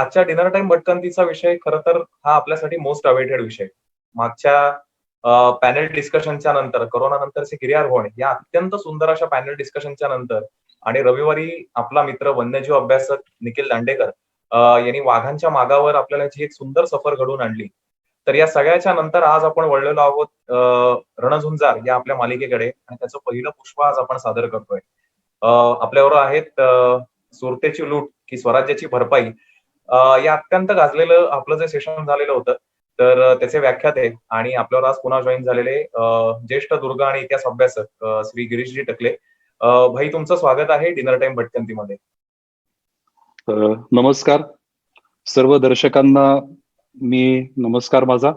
आजच्या dinner time भटकंतीचा विषय खरं तर हा आपल्यासाठी मोस्ट अवेटेड विषय. मागच्या पॅनल डिस्कशनच्या नंतर, कोरोना नंतरचे गिर्यारोहण या अत्यंत सुंदर अशा पॅनल डिस्कशनच्या नंतर आणि रविवारी आपला मित्र वन्यजीव अभ्यासक निखिल दांडेकर यांनी वाघांच्या मागावर आपल्याला जी एक सुंदर सफर घडवून आणली. तर या सगळ्याच्या नंतर आज आपण वळलेलो आहोत रणझुंजार या आपल्या मालिकेकडे आणि त्याचं पहिलं पुष्प आज आपण सादर करतोय. आपल्याबरोबर आहेत सुरतेची लूट की स्वराज्याची भरपाई या अत्यंत गाजलेलं आपलं जे सेशन झालेलं होतं, तर त्याचे व्याख्याते आणि आपल्यावर आज पुन्हा जॉईन झालेले ज्येष्ठ दुर्ग आणि इतिहास अभ्यासक श्री गिरीशजी टकले. भाई, तुमचं स्वागत आहे डिनर टाइम भटकंतीमध्ये. नमस्कार सर्व दर्शकांना. मी नमस्कार माझा.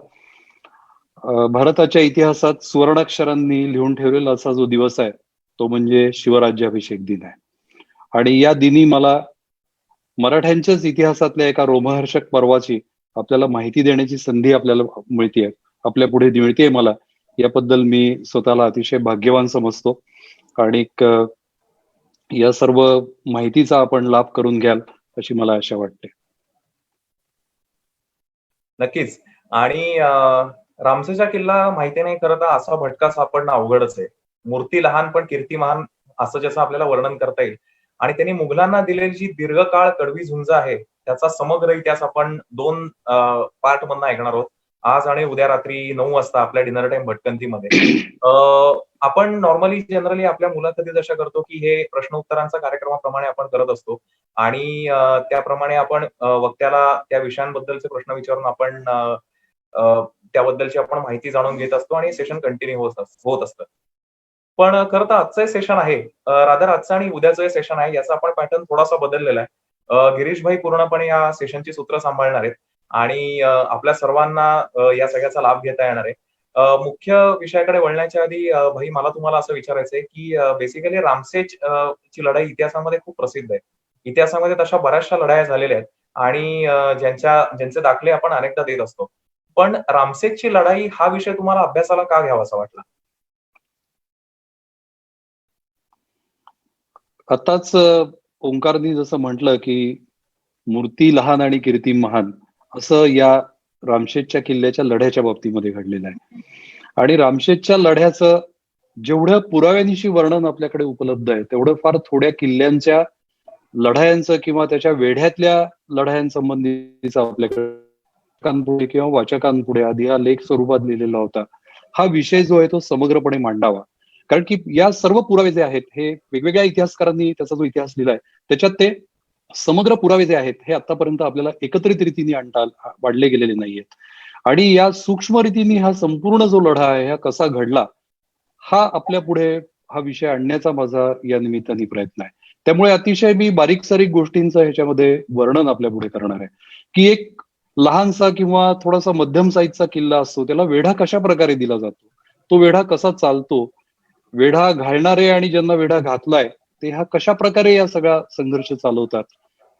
भारताच्या इतिहासात सुवर्णाक्षरांनी लिहून ठेवलेला असा जो दिवस आहे तो म्हणजे शिवराज्याभिषेक दिन आहे. आणि या दिनी मला मराठ्यांच्याच इतिहासातल्या एका रोमहर्षक पर्वाची आपल्याला माहिती देण्याची संधी आपल्याला मिळते, आपल्या पुढे मिळते. मला याबद्दल मी स्वतःला अतिशय भाग्यवान समजतो आणि या सर्व माहितीचा आपण लाभ करून घ्याल अशी मला आशा वाटते. नक्कीच. आणि रामसेचा किल्ला माहिती नाही खरं तर असा भटका सापडणं अवघडच आहे. मूर्ती लहान पण कीर्ती महान असं ज्याचं आपल्याला वर्णन करता येईल. आणि त्यांनी मुघलांना दिलेली जी दीर्घकाळ कडवी झुंज आहे त्याचा समग्र इतिहास आपण 2 पार्ट मधनं ऐकणार आहोत आज आणि उद्या रात्री 9 वाजता आपल्या डिनर टाइम भटकंतीमध्ये. आपण नॉर्मली जनरली आपल्या मुलाखती जशा करतो की हे प्रश्न उत्तरांच्या कार्यक्रमाप्रमाणे आपण करत असतो आणि त्याप्रमाणे आपण वक्त्याला त्या विषयांबद्दलचे प्रश्न विचारून आपण त्याबद्दलची आपण माहिती जाणून घेत असतो आणि सेशन कंटिन्यू होत असतं. पण खरं तर आजचं सेशन आहे रादर आजचं आणि उद्याचं सेशन आहे याचा आपण पॅटर्न थोडासा बदललेला आहे. गिरीश भाई पूर्णपणे या सेशनची सूत्र सांभाळणार आहेत आणि आपल्या सर्वांना या सगळ्याचा लाभ घेता येणार आहे. मुख्य विषयाकडे वळण्याच्या आधी भाई मला तुम्हाला असं विचारायचंय की बेसिकली रामसेज ची लढाई इतिहासामध्ये खूप प्रसिद्ध आहे. इतिहासामध्ये तशा बऱ्याचशा लढाया झालेल्या आहेत आणि ज्यांचे दाखले आपण अनेकदा देत असतो. पण रामसेजची लढाई हा विषय तुम्हाला अभ्यासाला का घ्यावा असं वाटला? आताच ओंकारनी जसं म्हटलं की मूर्ती लहान आणि कीर्ती महान, असं या रामशेजच्या किल्ल्याच्या लढ्याच्या बाबतीमध्ये घडलेलं आहे. आणि रामशेजच्या लढ्याचं जेवढं पुराव्यानिशी वर्णन आपल्याकडे उपलब्ध आहे तेवढं फार थोड्या किल्ल्यांच्या लढायांचं किंवा त्याच्या वेढ्यातल्या लढायांसंबंधीचा आपल्याकडे किंवा वाचकांपुढे आधी हा लेख स्वरूपात लिहिलेला होता. हा विषय जो आहे तो समग्रपणे मांडावा, कारण की या सर्व पुरावे जे आहेत हे वेगवेगळ्या इतिहासकारांनी त्याचा जो इतिहास लिहिलाय त्याच्यात ते समग्र पुरावे जे आहेत हे आतापर्यंत आपल्याला एकत्रित रीतीने वाढले गेलेले नाहीयेत. आणि या सूक्ष्म रीतीने हा संपूर्ण जो लढा आहे हा कसा घडला हा आपल्या पुढे हा विषय आणण्याचा माझा या निमित्ताने प्रयत्न आहे. त्यामुळे अतिशय मी बारीक सारीक गोष्टींचं ह्याच्यामध्ये वर्णन आपल्या पुढे करणार आहे की एक लहानसा किंवा थोडासा मध्यम साईजचा किल्ला असतो त्याला वेढा कशा प्रकारे दिला जातो, तो वेढा कसा चालतो, वेढा घालणारे आणि ज्यांना वेढा घातलाय ते हा कशा प्रकारे या सगळा संघर्ष चालवतात,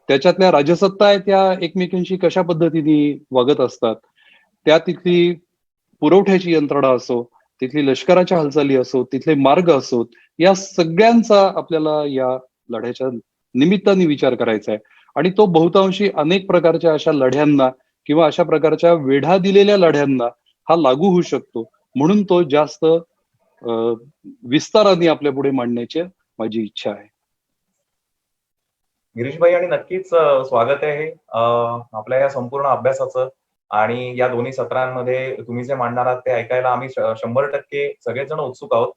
त्याच्यातल्या राजसत्ता आहे त्या एकमेकांशी कशा पद्धतीने वागत असतात, त्या तिथली पुरवठ्याची यंत्रणा असो, तिथली लष्कराच्या हालचाली असो, तिथले मार्ग असोत, या सगळ्यांचा आपल्याला या लढ्याच्या निमित्ताने विचार करायचा आहे. आणि तो बहुतांशी अनेक प्रकारच्या अशा लढ्यांना किंवा अशा प्रकारच्या वेढा दिलेल्या लढ्यांना हा लागू होऊ शकतो. म्हणून तो जास्त विस्ताराने आपल्या पुढे मांडण्याची माझी इच्छा आहे. गिरीश भाई, आणि नक्कीच स्वागत आहे आपल्या या संपूर्ण अभ्यासाचं. आणि या दोन्ही सत्रांमध्ये तुम्ही जे मांडणार आहात ते ऐकायला आम्ही 100% सगळेच जण उत्सुक आहोत.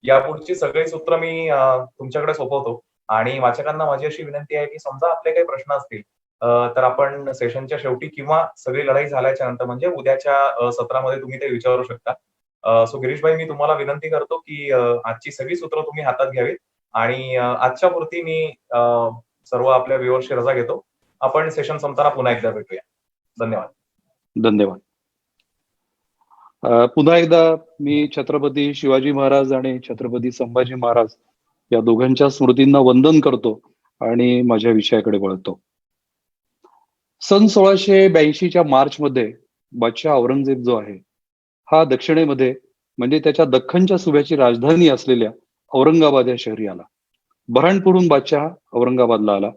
यापुढची सगळी सूत्र मी तुमच्याकडे सोपवतो आणि वाचकांना माझी अशी विनंती आहे की समजा आपले काही प्रश्न असतील तर आपण सेशनच्या शेवटी किंवा सगळी लढाई झाल्याच्या नंतर म्हणजे उद्याच्या सत्रामध्ये तुम्ही ते विचारू शकता. सो गिरीश भाई, मी तुम्हाला विनंती करतो की आजची सगळी सूत्र तुम्ही हातात घ्यावीत आणि आजच्या पुरती मी सर्व आपल्या व्ह्युअर्सची रजा घेतो. आपण सेशन संपताना पुन्हा एकदा भेटूया. धन्यवाद. धन्यवाद. पुन्हा एकदा मी छत्रपती शिवाजी महाराज आणि छत्रपती संभाजी महाराज या दोघांच्या स्मृतींना वंदन करतो आणि माझ्या विषयाकडे वळतो. सन 1682च्या मार्च मध्ये बादशाह औरंगजेब जो आहे हा दक्षिणेमध्ये म्हणजे त्याच्या दख्खनच्या सुभ्याची राजधानी असलेल्या औरंगाबाद या शहरी आला. बऱ्हाणपूरहून बादशाह औरंगाबादला आला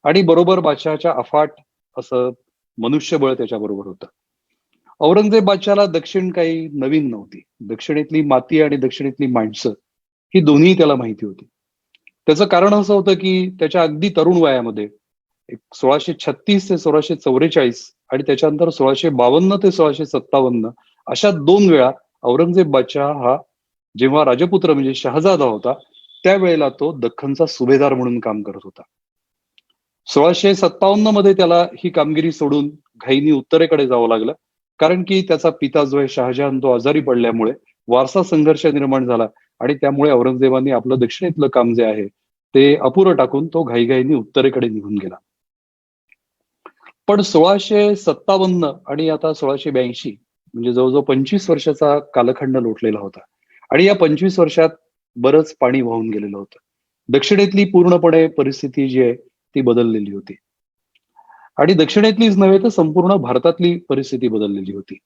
आणि बरोबर बादशहाच्या अफाट असं मनुष्यबळ त्याच्याबरोबर होतं. औरंगजेब बादशाहला दक्षिण काही नवीन नव्हती. दक्षिणेतली माती आणि दक्षिणेतली माणसं ही दोन्ही त्याला माहिती होती. त्याचं कारण असं होतं की त्याच्या अगदी तरुण वयामध्ये 1636 ते 1644 आणि त्याच्यानंतर 1652 ते 1657 अशा 2 वेळा औरंगजेब बादशाह हा जेव्हा राजपुत्र म्हणजे शहाजादा होता, त्यावेळेला तो दख्खनचा सुभेदार म्हणून काम करत होता. 1657 मध्ये त्याला ही कामगिरी सोडून घाईनी उत्तरेकडे जावं लागलं. कारण की त्याचा पिता जो आहे शहाजहान तो आजारी पडल्यामुळे वारसा संघर्ष निर्माण झाला आणि त्यामुळे औरंगजेबाने आपलं दक्षिणेतलं काम जे आहे ते अपुरं टाकून तो घाईघाईने उत्तरेकडे निघून गेला. पण 1657 आणि आता 1682 म्हणजे जवळजवळ 25 वर्षाचा कालखंड लोटलेला होता. आणि या 25 वर्षात बरंच पाणी वाहून गेलेलं होतं. दक्षिणेतली पूर्णपणे परिस्थिती जी आहे ती बदललेली होती. आणि दक्षिणेतलीच नव्हे तर संपूर्ण भारतातली परिस्थिती बदललेली होती.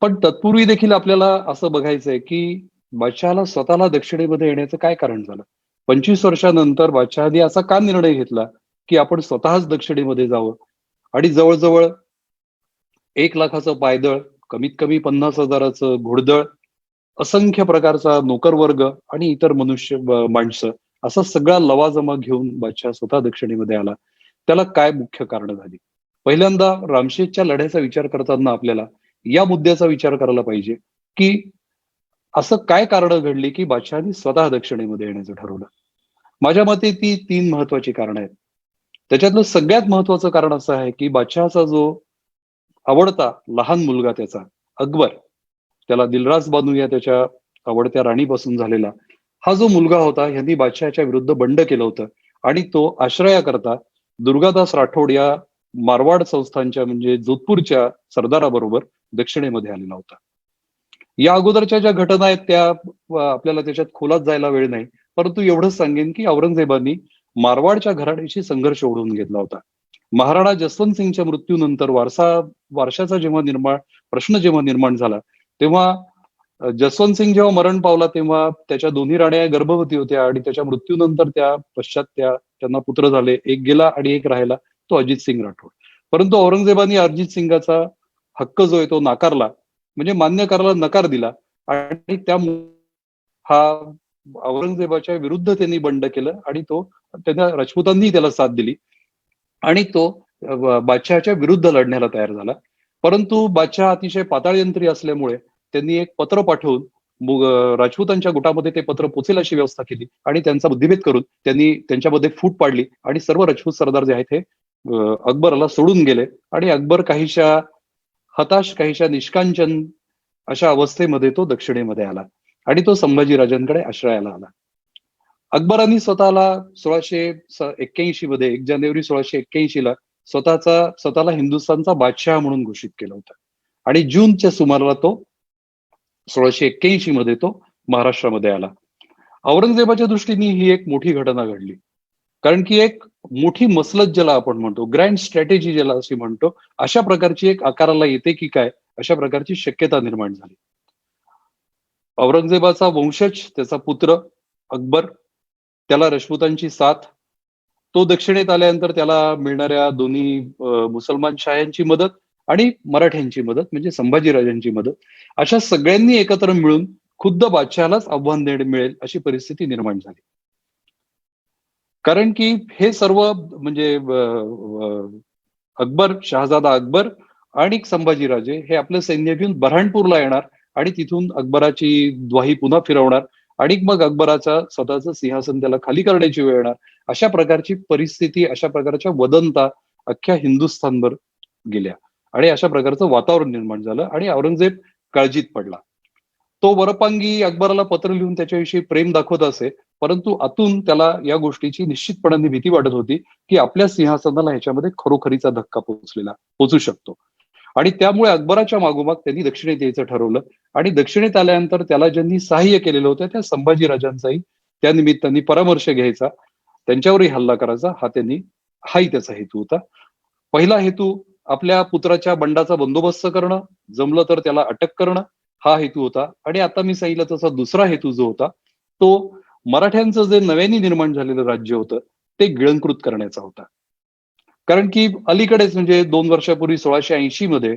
पण तत्पूर्वी देखील आपल्याला असं बघायचंय की बादशहाला स्वतःला दक्षिणेमध्ये येण्याचं काय कारण झालं. 25 वर्षानंतर बादशहाने असा का निर्णय घेतला की आपण स्वतःच दक्षिणेमध्ये जावं आणि जवळजवळ 1,00,000चं पायदळ, कमीत कमी 50,000चं घोडदळ, असंख्य प्रकारचा नोकरवर्ग आणि इतर माणसं असा सगळा लवाजमा घेऊन बादशाह स्वतः दक्षिणेमध्ये आला. त्याला काय मुख्य कारण झाली. पहिल्यांदा रामशेजच्या लढ्याचा विचार करताना आपल्याला या मुद्द्याचा विचार करायला पाहिजे की असं काय कारण घडली की बादशहाने स्वतः दक्षिणेमध्ये येण्याचं ठरवलं. माझ्या मते ती 3 महत्वाची कारणं आहेत. त्याच्यातलं सगळ्यात महत्वाचं कारण असं आहे की बादशहाचा जो आवडता लहान मुलगा त्याचा अकबर, त्याला दिलरास बानू या त्याच्या आवडत्या राणीपासून झालेला हा जो मुलगा होता यांनी बादशहाच्या विरुद्ध बंड केलं होतं आणि तो आश्रयाकरता दुर्गादास राठोड या मारवाड संस्थानच्या म्हणजे जोधपूरच्या सरदाराबरोबर दक्षिणेमध्ये आलेला होता. या अगोदरच्या ज्या घटना आहेत त्या आपल्याला त्याच्यात खोलात जायला वेळ नाही, परंतु एवढंच सांगेन की औरंगजेबानी मारवाडच्या घराण्याशी संघर्ष ओढवून घेतला होता. महाराणा जसवंत सिंगच्या मृत्यूनंतर वारशाचा प्रश्न जेव्हा निर्माण झाला तेव्हा जसवंत सिंग जेव्हा मरण पावला तेव्हा त्याच्या दोन्ही राण्या गर्भवती होत्या आणि त्याच्या मृत्यूनंतर त्या पश्चात त्यांना पुत्र झाले. एक गेला आणि एक राहिला, तो अजित सिंग राठोड. परंतु औरंगजेबाने अजित सिंगाचा हक्क जो आहे तो नाकारला, म्हणजे मान्य करायला नकार दिला आणि त्यामुळे हा औरंगजेबाच्या विरुद्ध त्यांनी बंड केलं आणि त्यांना राजपुतांनी त्याला साथ दिली आणि तो बादशहाच्या विरुद्ध लढण्याला तयार झाला. परंतु बादशहा अतिशय पाताळयंत्री असल्यामुळे त्यांनी एक पत्र पाठवून राजपुतांच्या गुटामध्ये ते पत्र पोचेल अशी व्यवस्था केली आणि त्यांचा बुद्धिभेद करून त्यांनी त्यांच्यामध्ये फूट पाडली आणि सर्व राजपूत सरदार जे आहेत हे अकबरला सोडून गेले आणि अकबर काहीशा हताश, काहीशा निष्कांचन अशा अवस्थेमध्ये तो दक्षिणेमध्ये आला आणि तो संभाजीराजांकडे आश्रयाला आला. अकबरांनी स्वतःला 1681 मध्ये 1 जानेवारी 1681 ला स्वतःला हिंदुस्थानचा बादशाह म्हणून घोषित केलं होतं आणि जूनच्या सुमाराला तो 1681 मध्ये तो महाराष्ट्रामध्ये आला. औरंगजेबाच्या दृष्टीने ही एक मोठी घटना घडली, कारण की एक मोठी मसलत ज्याला आपण म्हणतो, ग्रँड स्ट्रॅटेजी ज्याला अशी म्हणतो, अशा प्रकारची एक आकाराला येते की काय अशा प्रकारची शक्यता निर्माण झाली. औरंगजेबाचा वंशज त्याचा पुत्र अकबर, त्याला राजपुतांची साथ, तो दक्षिणेत आल्यानंतर त्याला मिळणाऱ्या दोन्ही मुसलमान शाह्यांची मदत आणि मराठ्यांची मदत म्हणजे संभाजीराजांची मदत, अशा सगळ्यांनी एकत्र मिळून खुद्द बादशहालाच आव्हान मिळेल अशी परिस्थिती निर्माण झाली. कारण की हे सर्व म्हणजे अकबर, शहाजादा अकबर आणि संभाजीराजे हे आपलं सैन्य घेऊन बऱ्हाणपूरला येणार आणि तिथून अकबराची द्वाही पुन्हा फिरवणार आणि मग अकबराचा स्वतःचं सिंहासन त्याला खाली करण्याची वेळ येणार. अशा प्रकारची परिस्थिती, अशा प्रकारच्या वदंता अख्ख्या हिंदुस्थानभर गेल्या आणि अशा प्रकारचं वातावरण निर्माण झालं आणि औरंगजेब काळजीत पडला. तो वरपांगी अकबराला पत्र लिहून त्याच्याविषयी प्रेम दाखवत असे, परंतु आतून त्याला या गोष्टीची निश्चितपणाने भीती वाटत होती की आपल्या सिंहासनाला ह्याच्यामध्ये खरोखरीचा धक्का पोचू शकतो आणि त्यामुळे अकबराच्या मागोमाग त्यांनी दक्षिणेत यायचं ठरवलं आणि दक्षिणेत आल्यानंतर त्याला ज्यांनी सहाय्य केलेलं होतं त्या संभाजीराजांचाही त्या निमित्ताने परामर्श घ्यायचा, त्यांच्यावरही हल्ला करायचा, हाही त्याचा हेतू होता. पहिला हेतू आपल्या पुत्राच्या बंडाचा बंदोबस्त करणं, जमलं तर त्याला अटक करणं, हा हेतू होता. आणि आता मी सांगितलं तसा दुसरा हेतू जो होता तो मराठ्यांचं जे नव्याने निर्माण झालेलं राज्य होतं ते गिळंकृत करण्याचा होता. कारण की अलीकडेच म्हणजे 2 वर्षापूर्वी 1680 मध्ये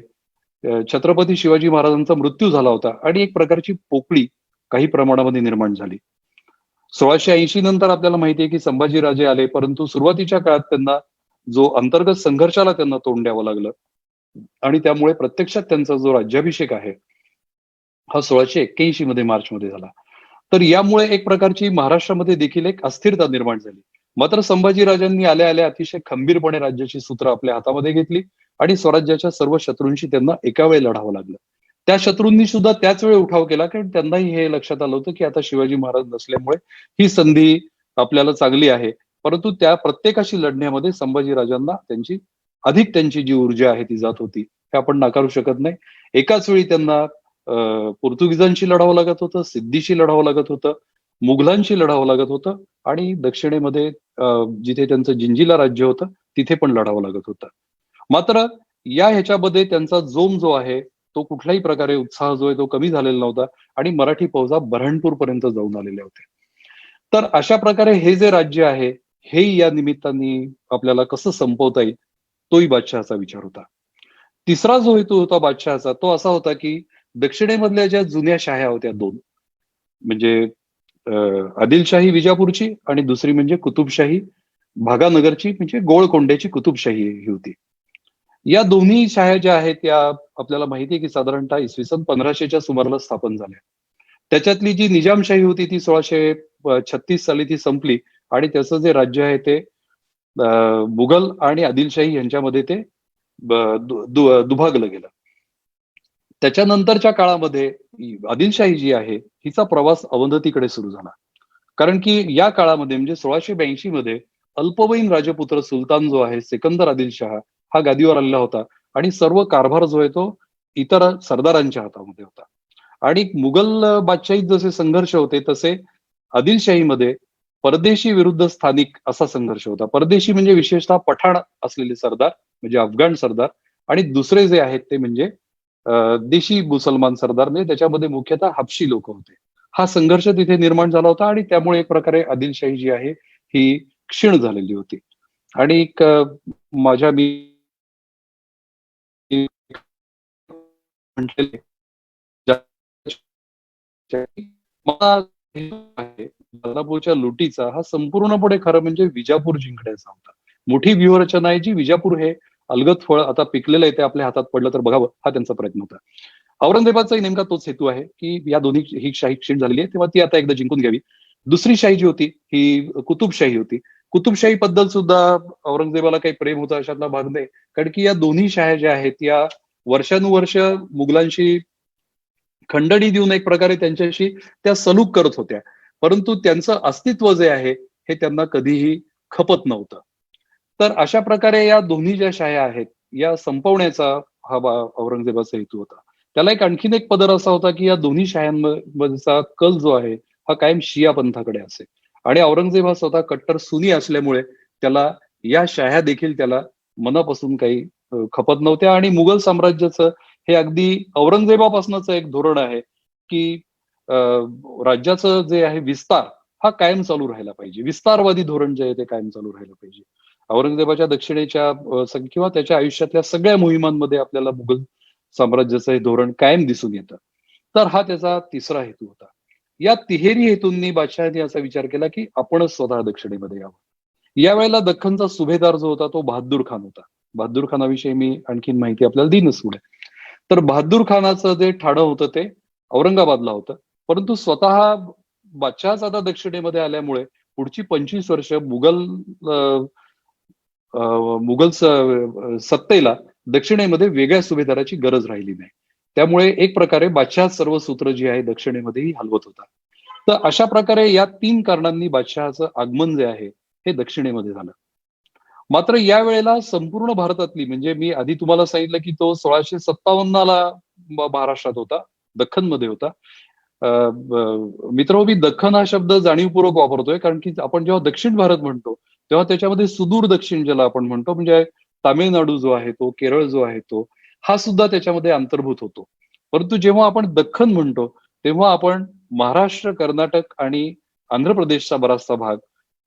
छत्रपती शिवाजी महाराजांचा मृत्यू झाला होता आणि एक प्रकारची पोकळी काही प्रमाणामध्ये निर्माण झाली. 1680 नंतर आपल्याला माहिती आहे की संभाजीराजे आले, परंतु सुरुवातीच्या काळात त्यांना जो अंतर्गत संघर्षाला त्यांना तोंड द्यावं लागलं आणि त्यामुळे प्रत्यक्षात त्यांचा जो राज्याभिषेक आहे हा 1681 मध्ये मार्चमध्ये झाला. तर यामुळे एक प्रकारची महाराष्ट्रामध्ये देखील एक अस्थिरता निर्माण झाली. मात्र संभाजीराजांनी आल्या आल्या अतिशय खंबीरपणे राज्याची सूत्र आपल्या हातामध्ये घेतली आणि स्वराज्याच्या सर्व शत्रूंशी त्यांना एका वेळी लढावं लागलं. त्या शत्रूंनी सुद्धा त्याच वेळी उठाव केला, कारण त्यांनाही हे लक्षात आलं होतं की आता शिवाजी महाराज नसल्यामुळे ही संधी आपल्याला चांगली आहे. परंतु त्या प्रत्येकाशी लढण्यामध्ये संभाजीराजांना त्यांची जी ऊर्जा आहे ती जात होती, हे आपण नाकारू शकत नाही. एकाच वेळी त्यांना पोर्तुगीजांशी लढावं लागत होतं, सिद्धीशी लढावं लागत होतं, मुघलांशी लढावं लागत होतं आणि दक्षिणेमध्ये जिथे त्यांचं जिंजीला राज्य होतं तिथे पण लढावं लागत होतं. मात्र ह्याच्यामध्ये त्यांचा जोम जो आहे तो कुठल्याही प्रकारे उत्साह जो आहे तो कमी झालेला नव्हता आणि मराठी फौजा बऱ्हाणपूर पर्यंत जाऊन आलेल्या होत्या. तर अशा प्रकारे हे जे राज्य आहे हे या निमित्ताने आपल्याला कसं संपवता येईल तोही बादशहाचा विचार होता. तिसरा जो हेतू होता बादशहाचा तो असा होता की दक्षिणेमधल्या ज्या जुन्या शाह्या होत्या 2, म्हणजे आदिलशाही विजापूरची आणि दुसरी म्हणजे कुतुबशाही भागानगरची, म्हणजे गोळकोंड्याची कुतुबशाही ही होती. या दोन्ही शाह्या ज्या आहेत त्या आपल्याला माहिती आहे की साधारणतः इसवी सन 1500च्या सुमाराला स्थापन झाल्या. त्याच्यातली जी निजामशाही होती ती 1636 साली ती संपली आणि त्याचं जे राज्य आहे ते मुघल आणि आदिलशाही यांच्यामध्ये ते दुभागलं गेलं. त्याच्यानंतरच्या काळामध्ये आदिलशाही जी आहे हिचा प्रवास अवनतीकडे सुरू झाला. कारण की या काळामध्ये म्हणजे 1682 मध्ये अल्पवयीन राजपुत्र सुलतान जो आहे सिकंदर आदिलशाह हा गादीवर आलेला होता आणि सर्व कारभार जो आहे तो इतर सरदारांच्या हातामध्ये होता. आणि मुघल बादशाहीत जसे संघर्ष होते तसे आदिलशाहीमध्ये परदेशी विरुद्ध स्थानिक असा संघर्ष होता. परदेशी म्हणजे विशेषतः पठाण असलेले सरदार म्हणजे अफगाण सरदार आणि दुसरे जे आहेत ते म्हणजे देशी मुसलमान सरदार, म्हणजे त्याच्यामध्ये मुख्यतः हबशी लोक होते. हा संघर्ष तिथे निर्माण झाला होता आणि त्यामुळे एक प्रकारे आदिलशाही जी आहे ही क्षीण झालेली होती. आणि माझ्या मी म्हटलेले बदलापूरच्या लुटीचा हा संपूर्णपणे खरं म्हणजे विजापूर जिंकण्याचा होता. मोठी व्यूहरचना आहे जी विजापूर हे अलगद फळ आता पिकलेलं आहे ते आपल्या हातात पडलं तर बघावं हा त्यांचा प्रयत्न होता. औरंगजेबाचाही नेमका तोच हेतू आहे की या दोन्ही ही शाही क्षीण झालेली आहे तेव्हा ती आता एकदा जिंकून घ्यावी. दुसरी शाही जी होती ही कुतुबशाही होती. कुतुबशाही बद्दल सुद्धा औरंगजेबाला काही प्रेम होतं अशातला भाग नाही, कारण की या दोन्ही शाह्या ज्या आहेत या वर्षानुवर्ष मुघलांशी खंडणी देऊन एक प्रकारे त्यांच्याशी त्या सलूक करत होत्या, परंतु त्यांचं अस्तित्व जे आहे हे त्यांना कधीही खपत नव्हतं. तर अशा प्रकारे या दोन्ही ज्या शाह्या आहेत या संपवण्याचा हा औरंगजेबाचा हेतू होता. त्याला आणखीन एक पदर असा होता की या दोन्ही शाह्यांमधचा कल जो आहे हा कायम शिया पंथाकडे असे आणि औरंगजेब हा स्वतः कट्टर सुनी असल्यामुळे त्याला या शाह्या देखील त्याला मनापासून काही खपत नव्हत्या. आणि मुघल साम्राज्याचं हे अगदी औरंगजेबापासूनच एक धोरण आहे की राज्याचं जे आहे विस्तार हा कायम चालू राहायला पाहिजे. विस्तारवादी धोरण जे आहे ते कायम चालू राहायला पाहिजे. औरंगजेबाच्या दक्षिणेच्या किंवा त्याच्या आयुष्यातल्या सगळ्या मोहिमांमध्ये आपल्याला मुघल साम्राज्याचं हे धोरण कायम दिसून येतं. तर हा त्याचा तिसरा हेतू होता. या तिहेरी हेतूंनी बादशहाने असा विचार केला की आपणच स्वतः दक्षिणेमध्ये यावं. यावेळेला दख्खनचा सुभेदार जो होता तो बहादूर खान होता. बहादूर खानाविषयी मी आणखीन माहिती आपल्याला देईनच पुढे. तर बहादूर खानाचं जे ठाणं होतं ते औरंगाबादला होतं, परंतु स्वतः बादशहाच आता दक्षिणेमध्ये आल्यामुळे पुढची 25 वर्ष मुघल सत्तेला दक्षिणेमध्ये वेगळ्या सुभेदाराची गरज राहिली नाही. त्यामुळे एक प्रकारे बादशहा सर्व सूत्र जी आहे दक्षिणेमध्येही हलवत होता. तर अशा प्रकारे या 3 कारणांनी बादशहाचं आगमन जे आहे हे दक्षिणेमध्ये झालं. मात्र या वेळेला संपूर्ण भारतातली म्हणजे मी आधी तुम्हाला सांगितलं की तो 1657ला महाराष्ट्रात होता, दख्खनमध्ये होता. मित्र मी दख्खन हा शब्द जाणीवपूर्वक वापरतोय कारण की आपण जेव्हा दक्षिण भारत म्हणतो तेव्हा त्याच्यामध्ये सुदूर दक्षिण ज्याला आपण म्हणतो म्हणजे तामिळनाडू जो आहे तो, केरळ जो आहे तो हा सुद्धा त्याच्यामध्ये अंतर्भूत होतो. परंतु जेव्हा आपण दख्खन म्हणतो तेव्हा आपण महाराष्ट्र, कर्नाटक आणि आंध्र प्रदेशचा बराचसा भाग,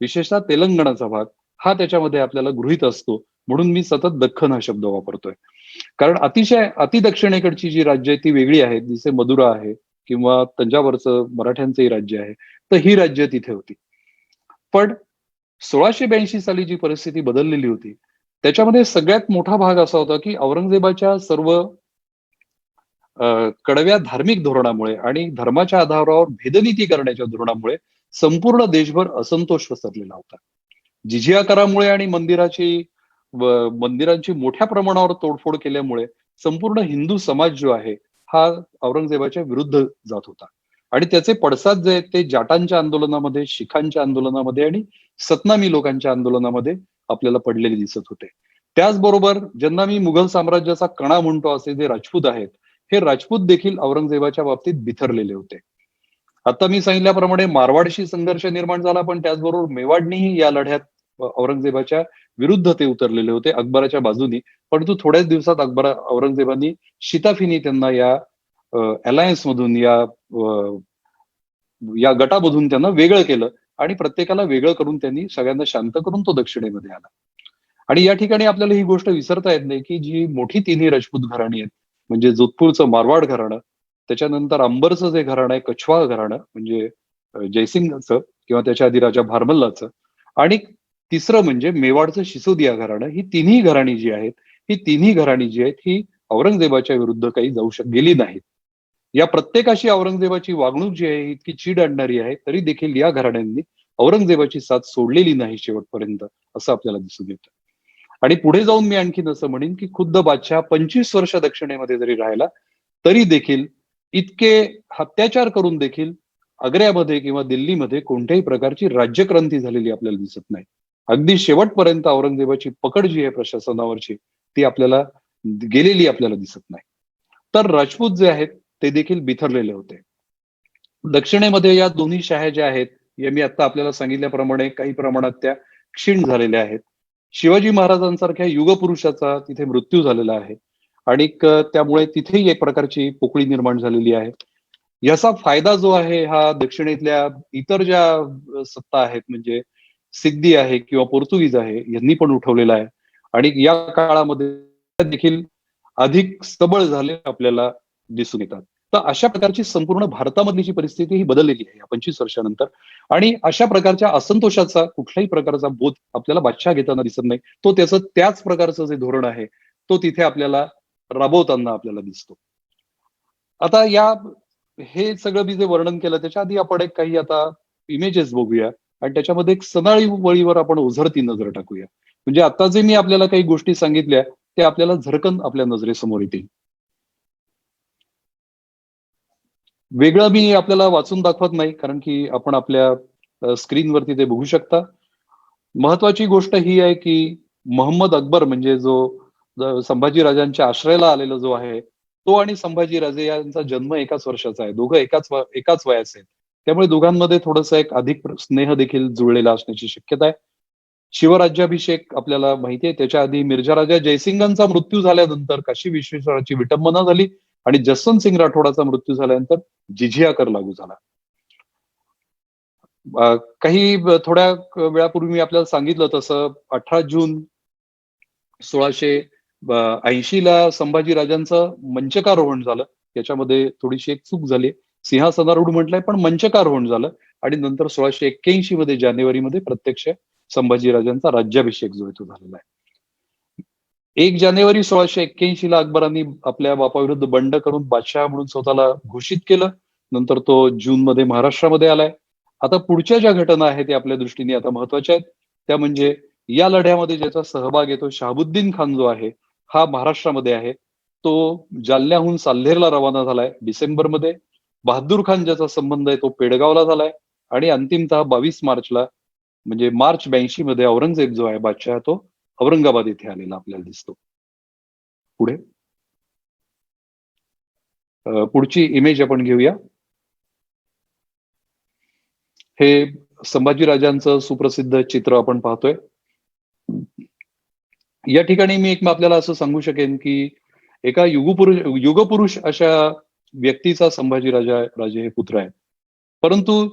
विशेषतः तेलंगणाचा भाग हा त्याच्यामध्ये आपल्याला गृहीत असतो. म्हणून मी सतत दख्खन हा शब्द वापरतोय. कारण अतिशय अतिदक्षिणेकडची जी राज्य आहे ती वेगळी आहेत. जसे मदुरा आहे किंवा तंजावरचं मराठ्यांचंही राज्य आहे. तर ही राज्य तिथे होती. पण 1682 साली जी परिस्थिती बदललेली होती, त्याच्यामध्ये सगळ्यात मोठा भाग असा होता, की औरंगजेबाच्या सर्व कडव्या धार्मिक धोरणामुळे आणि धर्माच्या आधारावर भेदनीती करण्याच्या धोरणामुळे संपूर्ण देशभर असंतोष पसरलेला होता. जिझिया करामुळे आणि मंदिरांची मोठ्या प्रमाणावर तोडफोड केल्यामुळे संपूर्ण हिंदू समाज जो आहे, हा औरंगजेबाच्या विरुद्ध जात होता. आणि त्याचे पडसाद जे आहेत ते जाटांच्या आंदोलनामध्ये, शिखांच्या आंदोलनामध्ये आणि सतनामी लोकांच्या आंदोलनामध्ये आपल्याला पडलेले दिसत होते. त्याचबरोबर ज्यांना मी मुघल साम्राज्याचा कणा म्हणतो असे जे राजपूत आहेत, हे राजपूत देखील औरंगजेबाच्या बाबतीत बिथरलेले होते. आता मी सांगितल्याप्रमाणे मारवाडशी संघर्ष निर्माण झाला, पण त्याचबरोबर मेवाडनीही या लढ्यात औरंगजेबाच्या विरुद्ध ते उतरलेले होते अकबराच्या बाजूनी. परंतु थोड्याच दिवसात औरंगजेबानी शिताफीने त्यांना या अलायन्स मधून या गटामधून त्यांना वेगळं केलं आणि प्रत्येकाला वेगळं करून त्यांनी सगळ्यांना शांत करून तो दक्षिणेमध्ये आला. आणि या ठिकाणी आपल्याला ही गोष्ट विसरता येत नाही, की जी मोठी तिन्ही राजपूत घराणी आहेत, म्हणजे जोधपूरचं मारवाड घराणं, त्याच्यानंतर अंबरचं जे घराणं आहे, कछवाह घराणं म्हणजे जयसिंगचं किंवा त्याच्या आधी राजा भारमल्लाचं, आणि तिसरं म्हणजे मेवाडचं सिसोदिया घराणं. ही तिन्ही घराणी जी आहेत, ही औरंगजेबाच्या विरुद्ध काही गेली नाहीत. या प्रत्येकाशी औरंगजेबाची वागणूक जी आहे इतकी चीड आणणारी आहे, तरी देखील या घराण्यांनी औरंगजेबाची साथ सोडलेली नाही शेवटपर्यंत, असं आपल्याला दिसून येतं. आणि पुढे जाऊन मी आणखीन असं म्हणेन, की खुद्द बादशाह 25 वर्ष दक्षिणेमध्ये जरी राहिला, तरी देखील इतके अत्याचार करून देखील आग्र्यामध्ये किंवा दिल्लीमध्ये कोणत्याही प्रकारची राज्यक्रांती झालेली आपल्याला दिसत नाही. अगदी शेवटपर्यंत औरंगजेबाची पकड जी आहे प्रशासनावरची, ती आपल्याला गेलेली आपल्याला दिसत नाही. तर राजपूत जे आहेत ते देखील बिथरलेले होते. दक्षिणेमध्ये या दोन्ही शाह्या ज्या आहेत, या मी आता आपल्याला सांगितल्याप्रमाणे काही प्रमाणात त्या क्षीण झालेल्या आहेत. शिवाजी महाराजांसारख्या युगपुरुषाचा तिथे मृत्यू झालेला आहे आणि त्यामुळे तिथेही एक प्रकारची पोकळी निर्माण झालेली आहे. याचा फायदा जो आहे हा दक्षिणेतल्या इतर ज्या सत्ता आहेत, म्हणजे सिद्धी आहे किंवा पोर्तुगीज आहे, यांनी पण उठवलेला आहे. आणि या काळामध्ये देखील अधिक सबळ झाले आपल्याला दिसून येतात. तर अशा प्रकारची संपूर्ण भारतामधली जी परिस्थिती ही बदललेली आहे या 25 वर्षानंतर. आणि अशा प्रकारच्या असंतोषाचा कुठल्याही प्रकारचा बोध आपल्याला बादशाह घेताना दिसत नाही. तो त्याच प्रकारचं जे धोरण आहे, तो तिथे आपल्याला राबवताना आपल्याला दिसतो. आता हे सगळं मी जे वर्णन केलं त्याच्या आधी आपण एक काही आता इमेजेस बघूया आणि त्याच्यामध्ये एक सनाळी वळीवर आपण ओझरती नजर टाकूया. म्हणजे आता जे मी आपल्याला काही गोष्टी सांगितल्या ते आपल्याला झरकन आपल्या नजरेसमोर येतील. वेगळं मी आपल्याला वाचून दाखवत नाही, कारण की आपण आपल्या स्क्रीनवरती ते बघू शकता. महत्वाची गोष्ट ही आहे की मोहम्मद अकबर म्हणजे जो संभाजी राजांच्या आश्रयाला आलेला जो आहे, तो आणि संभाजी राजे यांचा जन्म एकाच वर्षाचा आहे. दोघं एकाच वयाचे आहेत. त्यामुळे दोघांमध्ये थोडंसं एक अधिक स्नेह देखील जुळलेला असण्याची शक्यता आहे. शिवराज्याभिषेक आपल्याला माहिती आहे. त्याच्या आधी मिर्झा राजा जयसिंगांचा मृत्यू झाल्यानंतर काशी विश्वेश्वराची विटंबना झाली आणि जसवंत सिंग राठोडाचा मृत्यू झाल्यानंतर जिझिया कर लागू झाला. थोड्या वेळापूर्वी मी आपल्याला सांगितलं तसं 18 जून 1680 ला संभाजी राजांचं मंचकारोहण झालं. याच्यामध्ये थोडीशी एक चूक झाली. सिंहासनारूढ म्हटलंय पण मंचकारोहण झालं आणि नंतर 1681 मध्ये जानेवारीमध्ये प्रत्यक्ष संभाजी राजांचा राज्याभिषेक जो आहे तो झालेला आहे. 1 जानेवारी 1681 ला अकबरांनी आपल्या बापाविरुद्ध बंड करून बादशाह म्हणून स्वतःला घोषित केलं. नंतर तो जून मध्ये महाराष्ट्रामध्ये आलाय. आता पुढच्या ज्या घटना आहेत त्या आपल्या दृष्टीने आता महत्वाच्या आहेत. त्या म्हणजे या लढ्यामध्ये ज्याचा सहभाग येतो शहाबुद्दीन खान जो आहे, हा महाराष्ट्रामध्ये आहे. तो जालन्याहून साल्हेरला रवाना झालाय डिसेंबरमध्ये. बहादूर खान ज्याचा संबंध आहे तो पेडगावला झालाय आणि अंतिमतः 22 मार्चला म्हणजे मार्च 82 मध्ये औरंगजेब जो आहे बादशाह, तो औरंगाबाद येथे आलेला आपल्याला दिसतो. पुढे पुढची इमेज आपण घेऊया. हे संभाजी राजांचं सुप्रसिद्ध चित्र आपण पाहतोय. या ठिकाणी मी आपल्याला असं सांगू शकेन की एका युगपुरुष अशा व्यक्तीचा संभाजी राजे हे पुत्र आहे. परंतु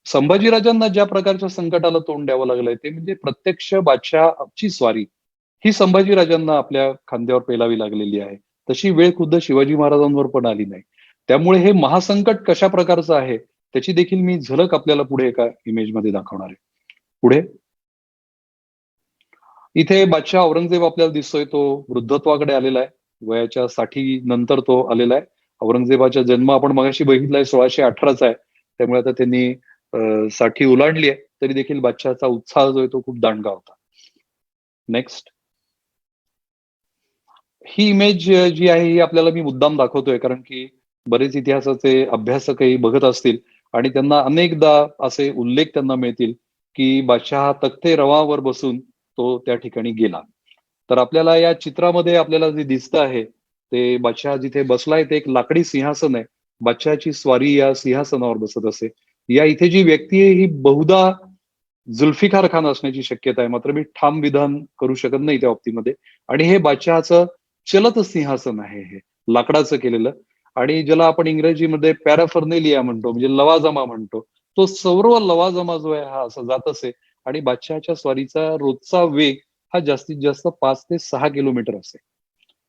संभाजी राजांना ज्या प्रकारच्या संकटाला तोंड द्यावं लागलंय ते म्हणजे प्रत्यक्ष बादशहाची स्वारी. ही संभाजीराजांना आपल्या खांद्यावर पेलावी लागलेली आहे. तशी वेळ खुद्द शिवाजी महाराजांवर पण आली नाही. त्यामुळे हे महासंकट कशा प्रकारचं आहे त्याची देखील मी झलक आपल्याला पुढे एका इमेजमध्ये दाखवणार आहे. पुढे इथे बादशाह औरंगजेब आपल्याला दिसतोय, तो वृद्धत्वाकडे आलेला आहे. वयाच्या 60 नंतर तो आलेला आहे. औरंगजेबाचा जन्म आपण मगाशी बघितलाय 1618चा आहे. त्यामुळे आता त्यांनी 60 ओलांडली आहे, तरी देखील बादशहाचा उत्साह जो आहे तो खूप दांडगा होता. नेक्स्ट. ही इमेज जी आहे ही आपल्याला मी मुद्दाम दाखवतोय कारण की बरेच इतिहासाचे अभ्यासकही बघत असतील आणि त्यांना अनेकदा असे उल्लेख त्यांना मिळतील की बादशाह तख्ते रवावर बसून तो त्या ठिकाणी गेला. तर आपल्याला या चित्रामध्ये आपल्याला जे दिसतं आहे ते बादशाह जिथे बसलाय ते एक लाकडी सिंहासन आहे. बादशहाची स्वारी या सिंहासनावर बसत असे. या इथे जी व्यक्ती आहे ही बहुधा जुल्फिकार खान असण्याची शक्यता आहे, मात्र मी ठाम विधान करू शकत नाही त्या बाबतीमध्ये. आणि हे बादशहाचं चलत सिंहासन आहे, हे लाकडाचं केलेलं, आणि ज्याला आपण इंग्रजीमध्ये पॅराफर्नेलिया म्हणतो, म्हणजे लवाजमा म्हणतो. तो सर्व लवाजमा जो आहे हा असा जात असे आणि बादशहाच्या स्वारीचा रोजचा वेग हा जास्तीत जास्त 5 ते 6 किलोमीटर असे.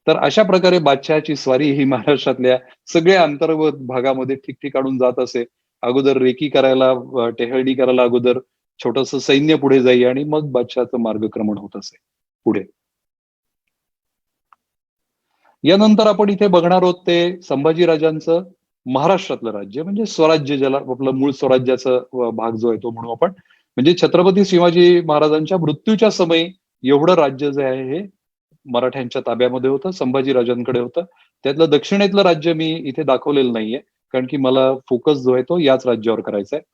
तर अशा प्रकारे बादशहाची स्वारी ही महाराष्ट्रातल्या सगळ्या अंतर्गत भागामध्ये ठिकठिकाणून जात असे. अगोदर रेकी करायला, टेहळणी करायला अगोदर छोटस सैन्य पुढे जाई आणि मग बादशहाचं मार्गक्रमण होत असे पुढे. यानंतर आपण इथे बघणार आहोत ते संभाजीराजांचं महाराष्ट्रातलं राज्य, म्हणजे स्वराज्य, ज्याला आपलं मूळ स्वराज्याचा भाग जो आहे तो म्हणू आपण. म्हणजे छत्रपती शिवाजी महाराजांच्या मृत्यूच्या समयी एवढं राज्य जे आहे हे मराठ्यांच्या ताब्यामध्ये होतं, संभाजीराजांकडे होतं. त्यातलं दक्षिणेतलं राज्य मी इथे दाखवलेलं नाहीये, कारण की मला फोकस जो आहे तो याच राज्यावर करायचा आहे.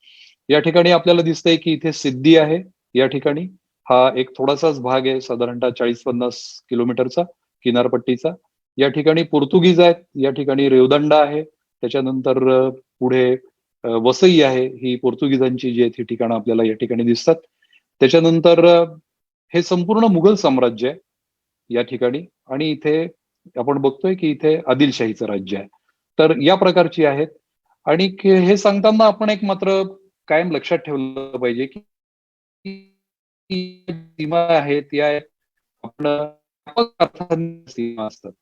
या ठिकाणी आपल्याला दिसतंय की इथे सिद्धी आहे. या ठिकाणी हा एक थोडासाच भाग आहे, साधारणतः 40-50 किलोमीटरचा किनारपट्टीचा. या ठिकाणी पोर्तुगीज आहेत, या ठिकाणी रेवदंडा आहे, त्याच्यानंतर पुढे वसई आहे, ही पोर्तुगीजांची जी आहे ती ठिकाणं आपल्याला या ठिकाणी दिसतात. त्याच्यानंतर हे संपूर्ण मुघल साम्राज्य आहे या ठिकाणी, आणि इथे आपण बघतोय की इथे आदिलशाहीचं राज्य आहे. तर या प्रकारची आहेत. आणि हे सांगताना आपण एक मात्र कायम लक्षात ठेवलं पाहिजे की सीमा आहेत या आपण सीमा असतात,